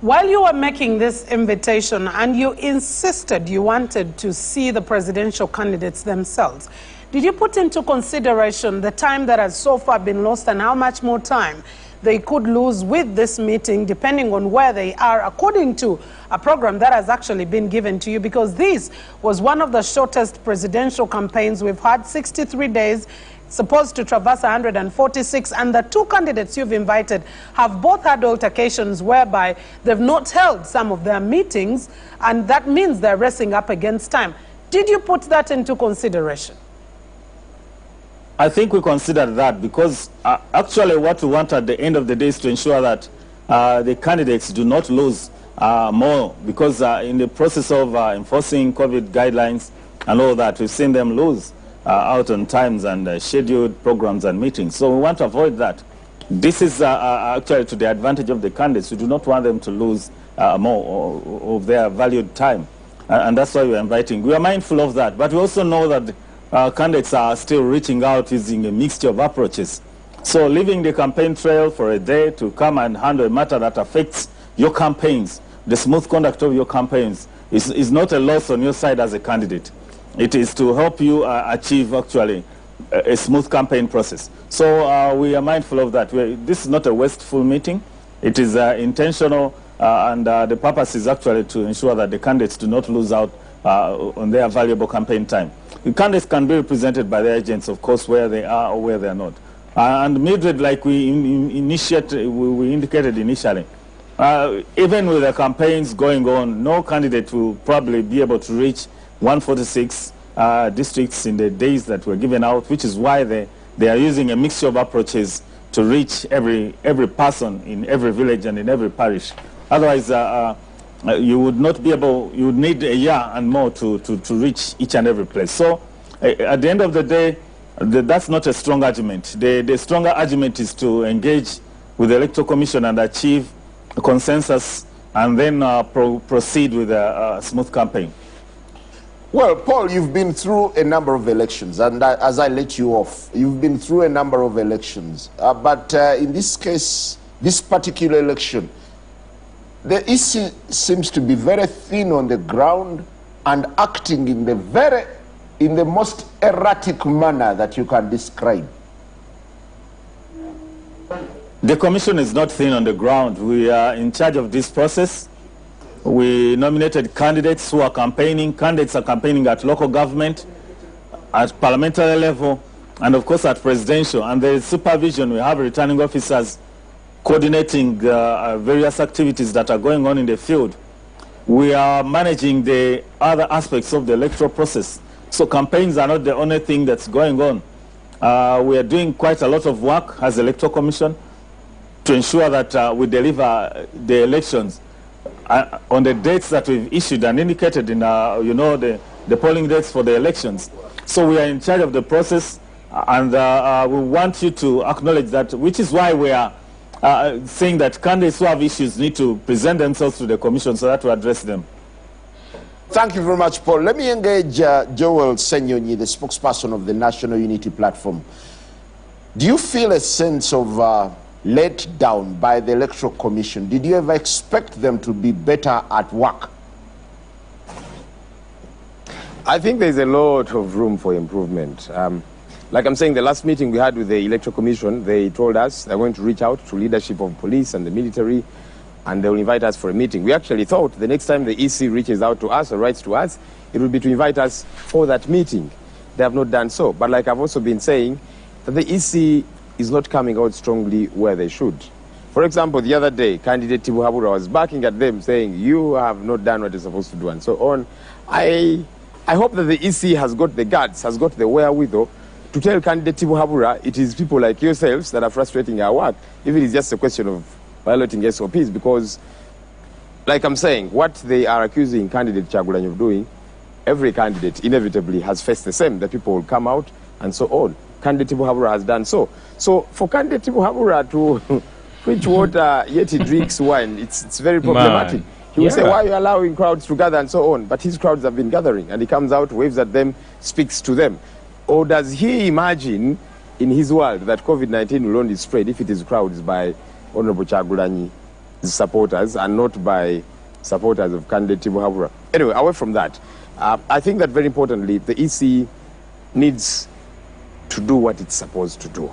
While you were making this invitation and you insisted you wanted to see the presidential candidates themselves, did you put into consideration the time that has so far been lost and how much more time they could lose with this meeting, depending on where they are, according to a program that has actually been given to you? Because this was one of the shortest presidential campaigns we've had, 63 days, supposed to traverse 146, and the two candidates you've invited have both had altercations whereby they've not held some of their meetings, and that means they're racing up against time. Did you put that into consideration? I think we considered that because actually what we want at the end of the day is to ensure that the candidates do not lose more, because in the process of enforcing COVID guidelines and all that, we've seen them lose out on times and scheduled programs and meetings. So we want to avoid that. This is actually to the advantage of the candidates. We do not want them to lose more of their valued time. And that's why we're inviting. We are mindful of that, but we also know that candidates are still reaching out using a mixture of approaches. So leaving the campaign trail for a day to come and handle a matter that affects your campaigns, the smooth conduct of your campaigns, is not a loss on your side as a candidate. It is to help you achieve actually a smooth campaign process. So we are mindful of that. This is not a wasteful meeting. It is intentional, and the purpose is actually to ensure that the candidates do not lose out on their valuable campaign time. The candidates can be represented by their agents, of course, where they are or where they are not. And Mildred, like we indicated initially, even with the campaigns going on, no candidate will probably be able to reach 146 districts in the days that were given out, which is why they are using a mixture of approaches to reach every person in every village and in every parish. Otherwise, you would not be able, you would need a year and more to reach each and every place. So at the end of the day, that's not a strong argument. The stronger argument is to engage with the Electoral Commission and achieve a consensus and then proceed with a smooth campaign. Well, Paul, you've been through a number of elections, and as I let you off, you've been through a number of elections. But in this case, this particular election, the EC seems to be very thin on the ground and acting in the most erratic manner that you can describe. The Commission is not thin on the ground. We are in charge of this process. We nominated candidates who are campaigning. Candidates are campaigning at local government, at parliamentary level, and of course at presidential. And there is supervision. We have returning officers coordinating various activities that are going on in the field. We are managing the other aspects of the electoral process. So campaigns are not the only thing that's going on. We are doing quite a lot of work as Electoral Commission to ensure that we deliver the elections on the dates that we've issued and indicated in the polling dates for the elections. So we are in charge of the process, and we want you to acknowledge that, which is why we are saying that candidates who have issues need to present themselves to the Commission so that we address them. Thank you very much, Paul. Let me engage Joel Senyonyi, the spokesperson of the National Unity Platform. Do you feel a sense of let down by the Electoral Commission? Did you ever expect them to be better at work? I think there's a lot of room for improvement. Like I'm saying, the last meeting we had with the Electoral Commission, they told us they're going to reach out to leadership of police and the military, and they'll invite us for a meeting. We actually thought the next time the EC reaches out to us or writes to us, it would be to invite us for that meeting. They have not done so. But like I've also been saying, that the EC is not coming out strongly where they should. For example, the other day, candidate Muwonge was barking at them saying, you have not done what you're supposed to do, and so on. I hope that the EC has got the guts, has got the wherewithal to tell candidate Muwonge it is people like yourselves that are frustrating our work, if it is just a question of violating SOPs, because, like I'm saying, what they are accusing candidate Kyagulanyi of doing, every candidate inevitably has faced the same, that people will come out and so on. Candidate Muwonge has done so. So for candidate Muwonge to preach water, yet he drinks wine, it's very problematic. He will say, why are you allowing crowds to gather and so on? But his crowds have been gathering, and he comes out, waves at them, speaks to them. Or does he imagine in his world that COVID-19 will only spread if it is crowds by Honorable Kyagulanyi supporters and not by supporters of candidate Tibu Habura. Anyway, away from that, I think that very importantly, the EC needs to do what it's supposed to do.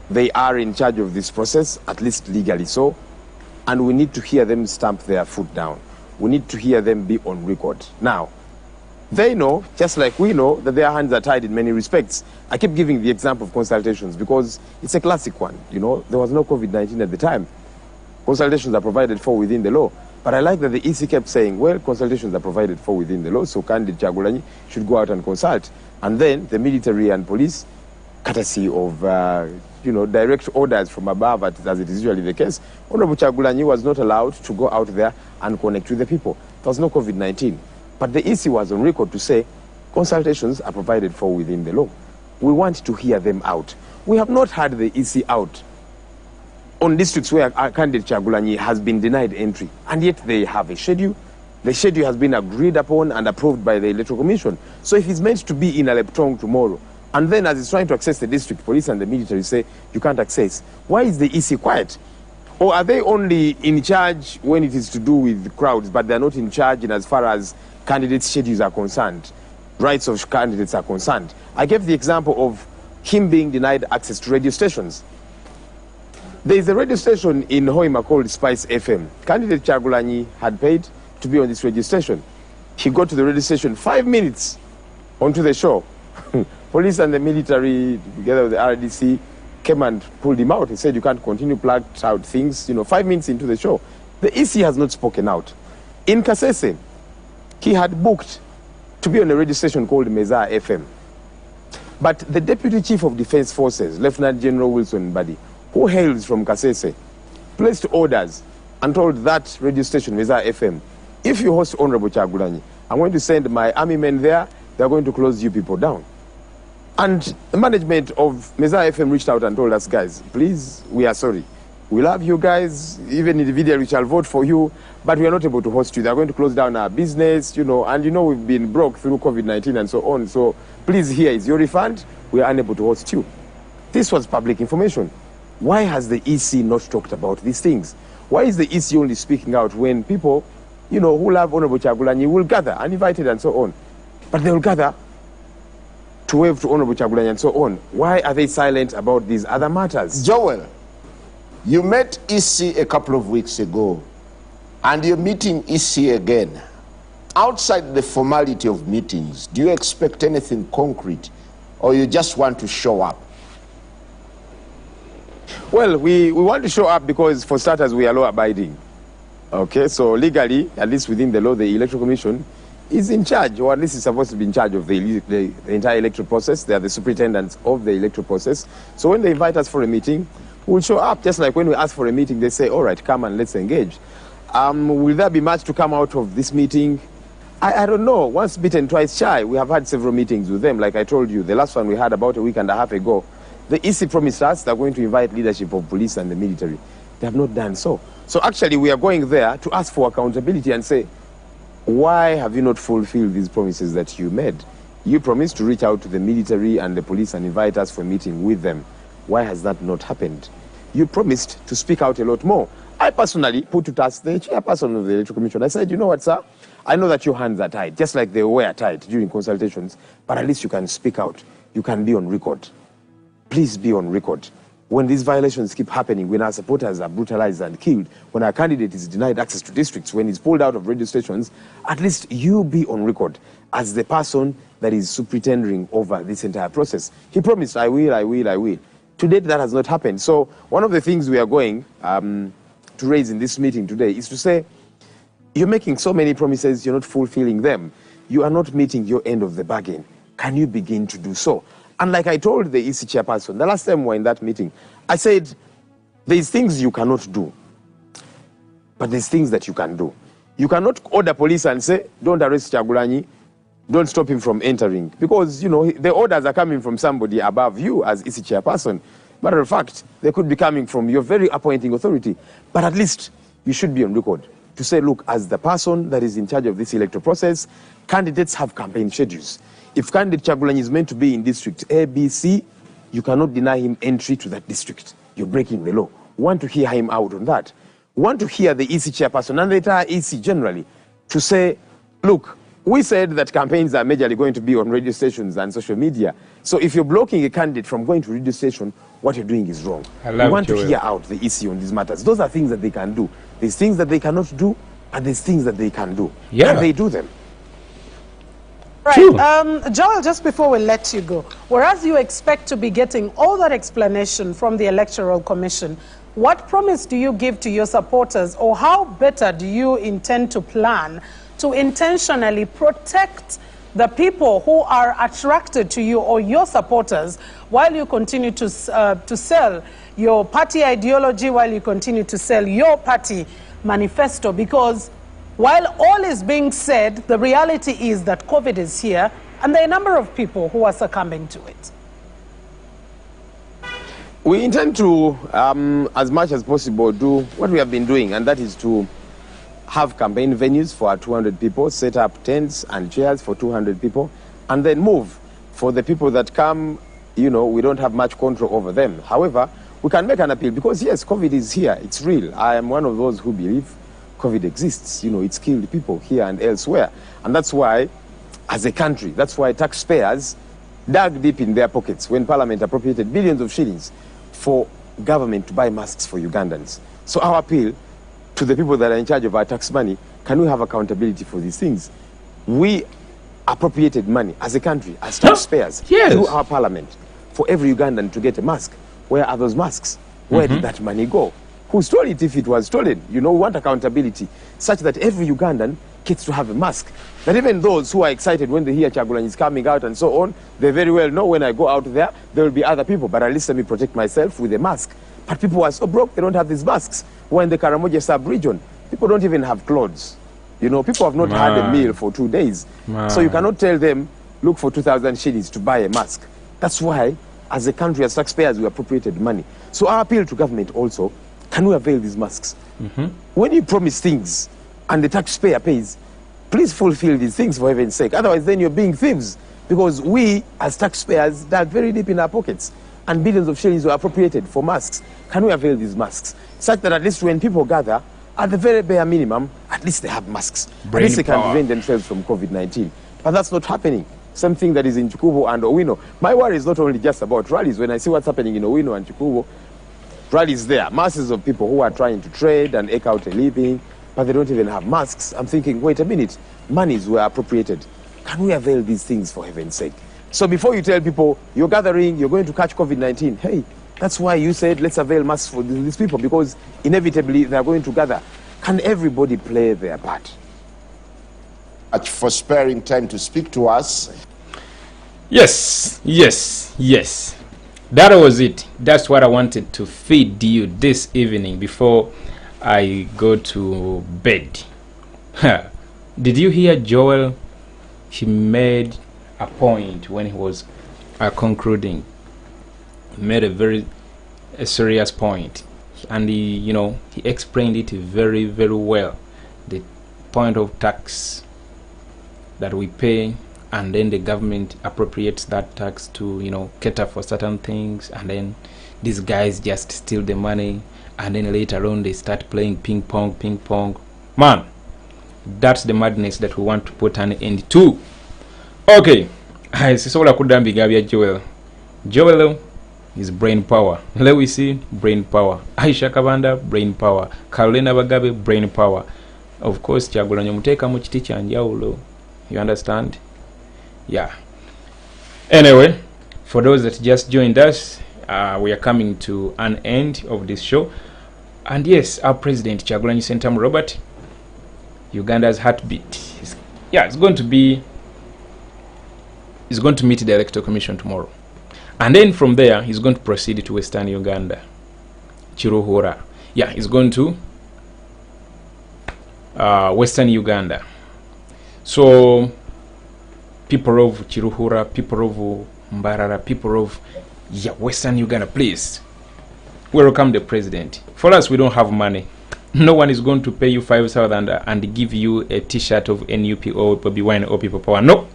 They are in charge of this process, at least legally so, and we need to hear them stamp their foot down. We need to hear them be on record. Now, they know, just like we know, that their hands are tied in many respects. I keep giving the example of consultations because it's a classic one. You know, there was no COVID-19 at the time. Consultations are provided for within the law. But I like that the EC kept saying, well, consultations are provided for within the law, so candidate Kyagulanyi should go out and consult. And then the military and police, courtesy of, direct orders from above, as it is usually the case, Honorable Kyagulanyi was not allowed to go out there and connect with the people. There was no COVID-19. But the EC was on record to say, consultations are provided for within the law. We want to hear them out. We have not had the EC out on districts where our candidate Kyagulanyi has been denied entry, and yet they have a schedule. The schedule has been agreed upon and approved by the Electoral Commission. So if he's meant to be in Aleptong tomorrow, and then as he's trying to access the district, police and the military say, you can't access, why is the EC quiet? Or are they only in charge when it is to do with crowds, but they're not in charge in as far as candidates' schedules are concerned, rights of candidates are concerned? I gave the example of him being denied access to radio stations. There is a radio station in Hoima called Spice FM. Candidate Kyagulanyi had paid to be on this radio station. He got to the radio station 5 minutes onto the show. Police and the military, together with the RDC, came and pulled him out. He said, you can't continue, plugged out things, 5 minutes into the show. The EC has not spoken out. In Kasese, he had booked to be on a radio station called Meza FM. But the Deputy Chief of Defense Forces, Lieutenant General Wilson Mbadi, who hails from Kasese, placed orders and told that radio station, Meza FM, if you host Honorable Kyagulanyi, I'm going to send my army men there, they're going to close you people down. And the management of Meza FM reached out and told us, guys, please, we are sorry. We love you guys, even individually we shall vote for you, but we are not able to host you. They're going to close down our business, and we've been broke through COVID-19 and so on. So please, here is your refund. We are unable to host you. This was public information. Why has the EC not talked about these things? Why is the EC only speaking out when people, who love Honorable Kyagulanyi will gather, uninvited and so on? But they will gather to wave to Honorable Kyagulanyi and so on. Why are they silent about these other matters? Joel, you met EC a couple of weeks ago, and you're meeting EC again. Outside the formality of meetings, do you expect anything concrete, or you just want to show up? Well, we want to show up because, for starters, we are law-abiding. Okay, so legally, at least within the law, the Electoral Commission is in charge, or at least is supposed to be in charge of the entire electoral process. They are the superintendents of the electoral process. So when they invite us for a meeting, we'll show up. Just like when we ask for a meeting, they say, all right, come and let's engage. Will there be much to come out of this meeting? I don't know. Once bitten, twice shy. We have had several meetings with them. Like I told you, the last one we had about a week and a half ago, the EC promised us they're going to invite leadership of police and the military. They have not done so. So actually, we are going there to ask for accountability and say, why have you not fulfilled these promises that you made? You promised to reach out to the military and the police and invite us for a meeting with them. Why has that not happened? You promised to speak out a lot more. I personally put to task the chairperson of the Electoral Commission. I said, you know what, sir? I know that your hands are tied, just like they were tied during consultations, but at least you can speak out. You can be on record. Please be on record. When these violations keep happening, when our supporters are brutalized and killed, when our candidate is denied access to districts, when he's pulled out of radio stations, at least you be on record as the person that is superintending over this entire process. He promised, I will, I will, I will. To date, that has not happened. So one of the things we are going to raise in this meeting today is to say, you're making so many promises, you're not fulfilling them. You are not meeting your end of the bargain. Can you begin to do so? And like I told the EC chairperson, the last time we were in that meeting, I said, there's things you cannot do, but there's things that you can do. You cannot order police and say, don't arrest Kyagulanyi, don't stop him from entering. Because, the orders are coming from somebody above you as EC chairperson. Matter of fact, they could be coming from your very appointing authority. But at least you should be on record to say, look, as the person that is in charge of this electoral process, candidates have campaign schedules. If candidate Kyagulanyi is meant to be in district A, B, C, you cannot deny him entry to that district. You're breaking the law. We want to hear him out on that. want to hear the EC chairperson and the entire EC generally to say, look, we said that campaigns are majorly going to be on radio stations and social media. So if you're blocking a candidate from going to radio station, what you're doing is wrong. We want to hear out the EC on these matters. Those are things that they can do. There's things that they cannot do, and there's things that they can do. Yeah. And they do them. Right. Joel, just before we let you go, whereas you expect to be getting all that explanation from the Electoral Commission, what promise do you give to your supporters, or how better do you intend to plan to intentionally protect the people who are attracted to you or your supporters while you continue to sell your party ideology, while you continue to sell your party manifesto? Because while all is being said, the reality is that COVID is here and there are a number of people who are succumbing to it. We intend to, as much as possible, do what we have been doing, and that is to have campaign venues for our 200 people, set up tents and chairs for 200 people, and then move. For the people that come, you know, we don't have much control over them. However, we can make an appeal because, yes, COVID is here. It's real. I am one of those who believe COVID exists. You know, it's killed people here and elsewhere. And that's why, as a country, that's why taxpayers dug deep in their pockets when Parliament appropriated billions of shillings for government to buy masks for Ugandans. So our appeal to the people that are in charge of our tax money, can we have accountability for these things? We appropriated money as a country, as taxpayers, through our Parliament, for every Ugandan to get a mask. Where are those masks? Where did that money go? Who stole it if it was stolen? You know, we want accountability such that every Ugandan gets to have a mask. That even those who are excited when they hear Kyagulanyi is coming out and so on, they very well know when I go out there will be other people, but at least let me protect myself with a mask. But people are so broke, they don't have these masks. We're in the Karamoja sub-region. People don't even have clothes. You know, people have not had a meal for 2 days. So you cannot tell them, look for 2,000 shillings to buy a mask. That's why, as a country, as taxpayers, we appropriated money. So our appeal to government also, can we avail these masks? When you promise things and the taxpayer pays, please fulfill these things for heaven's sake. Otherwise, then you're being thieves. Because we, as taxpayers, dug very deep in our pockets and billions of shillings were appropriated for masks. Can we avail these masks? Such that at least when people gather, at the very bare minimum, at least they have masks. At least they can prevent themselves from COVID-19. But that's not happening. Something that is in Chikubo and Owino. My worry is not only just about rallies. When I see what's happening in Owino and Chikubo, rallies there, masses of people who are trying to trade and eke out a living, but they don't even have masks. I'm thinking, wait a minute, monies were appropriated. Can we avail these things for heaven's sake? So before you tell people, you're gathering, you're going to catch COVID-19, hey, that's why you said, let's avail masks for these people, because inevitably they're going to gather. Can everybody play their part? For sparing time to speak to us. Yes. That was it. That's what I wanted to feed you this evening before I go to bed. Did you hear Joel? He made a point when he was concluding. He made a very serious point, and he explained it very, very well. The point of tax that we pay, and then the government appropriates that tax to cater for certain things, and then these guys just steal the money, and then later on they start playing ping pong. Man, that's the madness that we want to put an end to. Okay, sisobola kudambiga bya Joel is brain power. Lewisi, brain power. Aisha Kabanda, brain power. Carolina Bagabe, brain power. Of course, Kyagulanyi muteka mu kiti kya njawulo. You understand? Yeah. Anyway, for those that just joined us, we are coming to an end of this show. And yes, our president, Kyagulanyi Ssentamu Robert, Uganda's heartbeat. It's going to meet the Electoral Commission tomorrow. And then from there, he's going to proceed to Western Uganda. Chiruhura. Yeah, he's going to Western Uganda. So, people of Chiruhura, people of Mbarara, people of Western Uganda, please welcome the president. For us, we don't have money. No one is going to pay you 5,000 and give you a t-shirt of NUP or Bobiwine or People Power. No,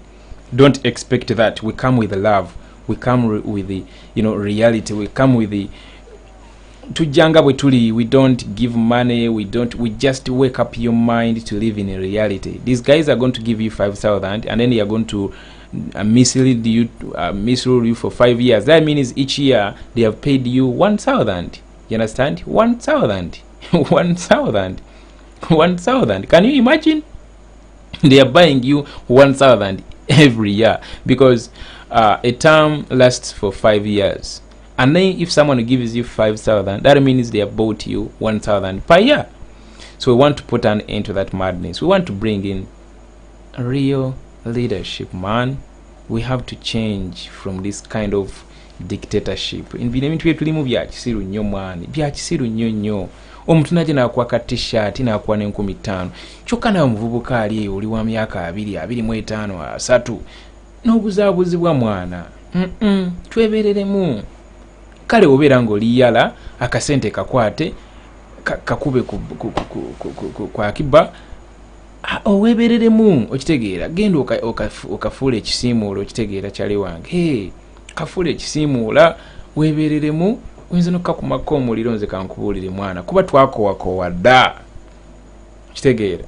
don't expect that. We come with love. We come with the reality. We come with the tujanga bwe tuli, we don't give money, we just wake up your mind to live in a reality. These guys are going to give you 5,000 and then they are going to mislead you, misrule you for 5 years. That means each year they have paid you 1,000. You understand? 1,000. 1,000. 1,000. Can you imagine? They are buying you 1,000 every year because a term lasts for 5 years. And then if someone gives you 5,000, that means they have bought you 1,000 per year. So we want to put an end to that madness. We want to bring in real leadership, man. We have to change from this kind of dictatorship. In bintu bye tulimu bya kisiru nnyo mwani, bya kisiru nnyo. Omuntu naje nakwaka t-shirt nakuwa ne 15. Kyokka nawe muvubuka ali oli wa myaka 25 3 n'obuzaabuzibwa mwana. Twebereremu. Kale obeera ng'oliyala akasente kakwate kakube kwa akiba owebereremu okitegeera genda okafuula ekisiimuula okitegeera kyali wange kafuula ekisiimuula webereremu oyinza n'okukakumako omuliro nze kankubuulire mwana kuba twakowakowa dda okitegeera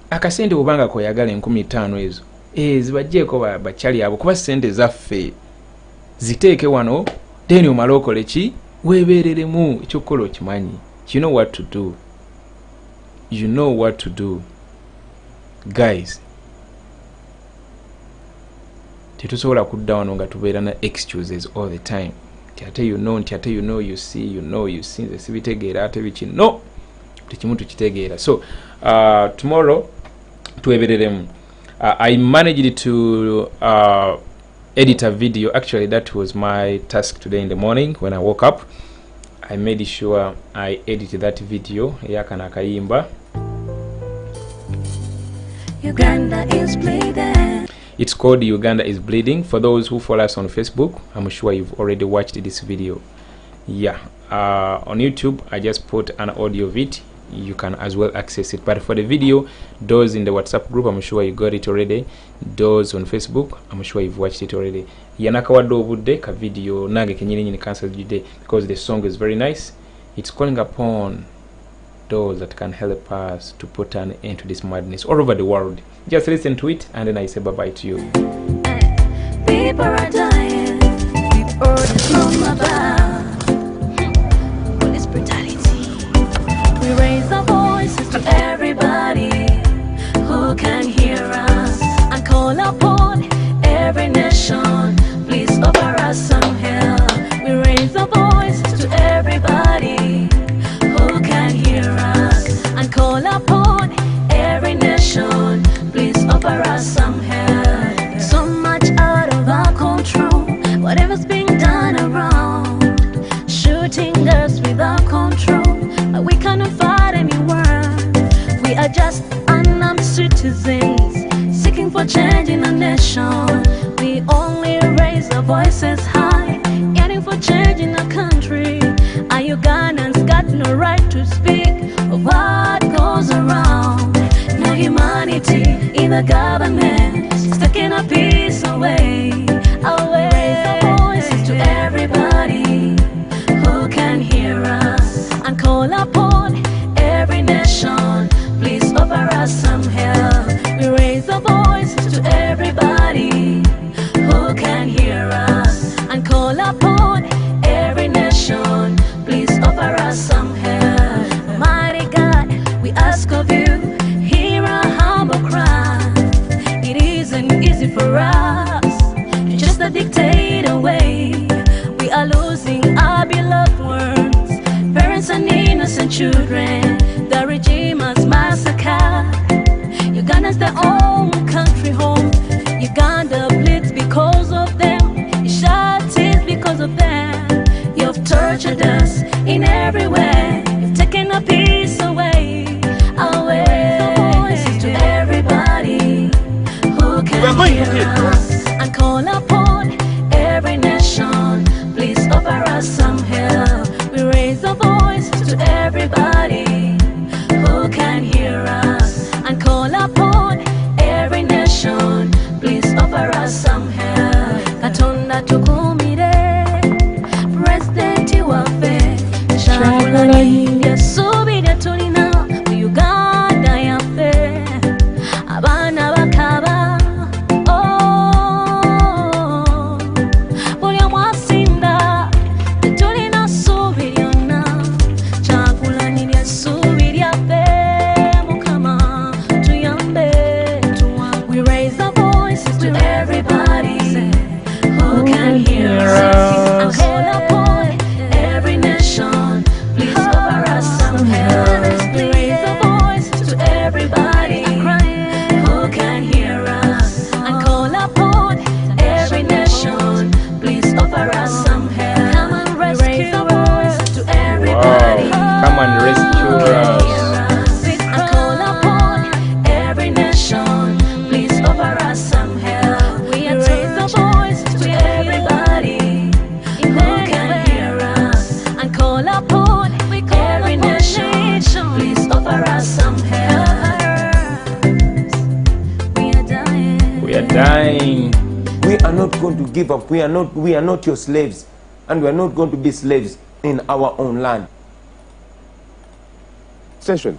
akasente obanga koyagala 15 ezo zibajjeeko bakyali abo kuba sente zaffe ziteeke wano then omala okole ki webereremu ekyokukola okimanyi. You know what to do. You know what to do. Guys, tetusobola kudda wano nga tubeera na excuses all the time. Ate you know, you see, nze sibitegeera ate biki. No, tekimu tukitegeera. So tomorrow twebereremu. I managed to edit a video. Actually, that was my task today in the morning when I woke up. I made sure I edited that video. Yakana kayimba. Uganda is bleeding. It's called Uganda is Bleeding. For those who follow us on Facebook, I'm sure you've already watched this video. Yeah, on YouTube, I just put an audio of it. You can as well access it. But for the video, those in the WhatsApp group, I'm sure you got it already. Those on Facebook, I'm sure you've watched it already. Yanakawaddo obudde ka video nage kenyini cancel today because the song is very nice. It's calling upon those that can help us to put an end to this madness all over the world. Just listen to it and then I say bye bye to you. People are dying. People from above. Police brutality. We raise our voices to everybody who can hear us and call upon every nation. Please offer us some help. We raise our voices to everybody who can hear us and call upon every nation. Please offer us some help. So much out of our control. Whatever's being done around, shooting us without control. But we cannot fight anyone. We are just unarmed citizens seeking for change in our nation. We only raise our voices high, yearning for change in our country. Our Ugandans got no right to speak of what goes around. No humanity in the government is taking our peace away. Raise our voices to everybody who can hear us and call upon every nation. Please offer us some help. We raise our voices to everybody who can hear us and call upon every nation. Please offer us some help. Mighty God, we ask of you, hear our humble cry. It isn't easy for us to just dictate away. We are losing our beloved ones, parents and innocent children. The regime has massacred. Uganda's their own country home. Uganda bleeds because of them. It sheds tears because of them. You've tortured us in every way. You've taken our peace away. Voices to everybody who can hear us and call upon every nation. Please offer us some help. We raise our voices to everybody who can hear us and call upon every nation. Please offer us some help. Katonda tukumire, President waffe. Yasubira tulina mu Uganda yaffe abaana bakaba buli omu asinda tetulina ssuubi lyonna Kyagulanyi ly'essuubi lyaffe Mukama tuyambe we raise our voices to everybody who can hear us and call upon every nation please offer us some help we raise our voices to everybody who can hear us and call upon every nation please offer us some help come and rescue us to everybody Come and rescue us. and call upon every nation please offer us some help we raise our voice to everybody who can hear us and call upon every nation please offer us some help we are dying We are dying. We are not going to give up. We are not your slaves, and we are not going to be slaves in our own land. Session.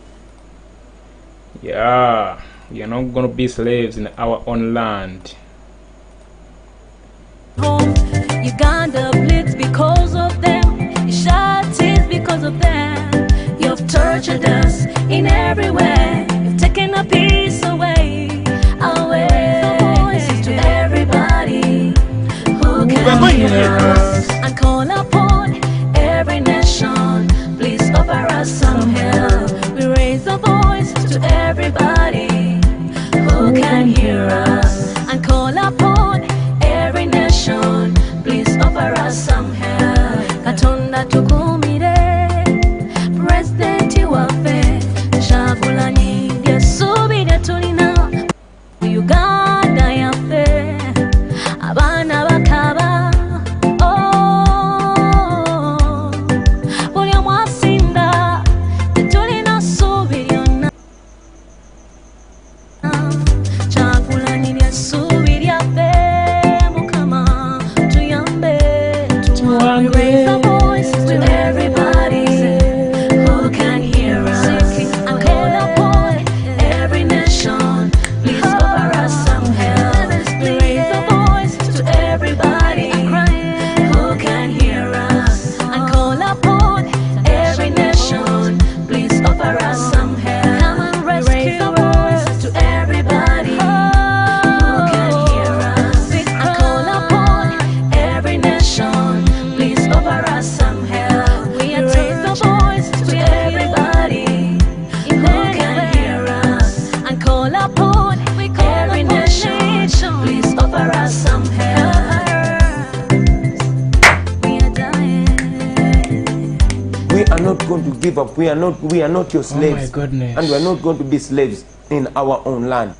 Yeah, we are not going to be slaves in our own land. home. Uganda bleeds because of them. You shed tears because of them. You've tortured us in every way. You've taken a piece away. To everybody who can hear us and call upon every nation. Please offer us some help. We raise a voice to everybody who can hear us and call upon every nation. Please offer us some help. Katonda tukumire President waffe Kyagulanyi ly'essuubi lye tulina mu Uganda yaffe abaana bakaba buli omu asinda tetulina ssuubi lyonna Kyagulanyi ly'essuubi lyaffe Mukama tuyambe we raise our voices to everybody who can hear us and call upon every nation please offer us some help we raise our voices to everybody who can hear us and call upon every nation please offer us some help come and rescue us to everybody who can hear us and call upon every nation please offer us some help we raise our voice to everybody who can hear us and call upon every nation please offer us some help we are dying We are not going to give up. We are not your slaves, goodness. and we are not going to be slaves in our own land.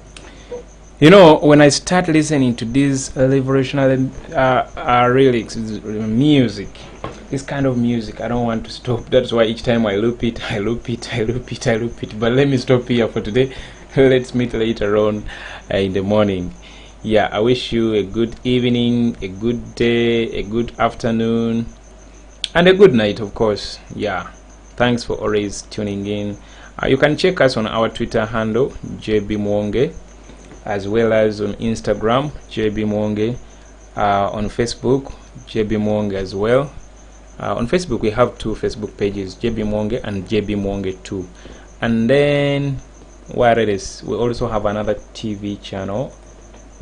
You know, when I start listening to these revolutionary lyrics, music, this kind of music, I don't want to stop. That's why each time I loop it. But let me stop here for today. Let's meet later on in the morning. Yeah, I wish you a good evening, a good day, a good afternoon, and a good night, of course. Yeah, thanks for always tuning in. You can check us on our Twitter handle, JB Muwonge, as well as on Instagram, JB Muwonge, on Facebook, JB Muwonge as well. On Facebook, we have two Facebook pages, JB Muwonge and JB Muwonge 2. And then, what it is, we also have another TV channel,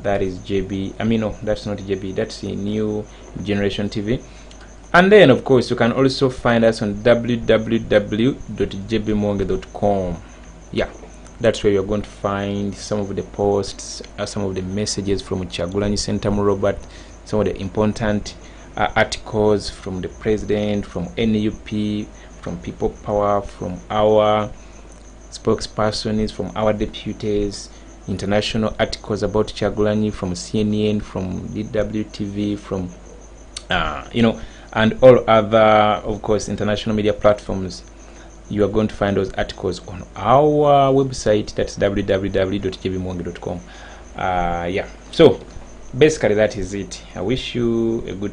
that is JB, I mean, no, that's not JB, that's the New Generation TV. And then, of course, you can also find us on www.jbmuwonge.com. Yeah, that's where you're going to find some of the posts, some of the messages from Kyagulanyi Tommorrow, some of the important articles from the president, from NUP, from People Power, from our spokespersons, from our deputies, international articles about Kyagulanyi from CNN, from DWTV, from and all other, of course, international media platforms. You are going to find those articles on our website, that's www.jbmuwonge.com. Yeah, so basically that is it. I wish you a good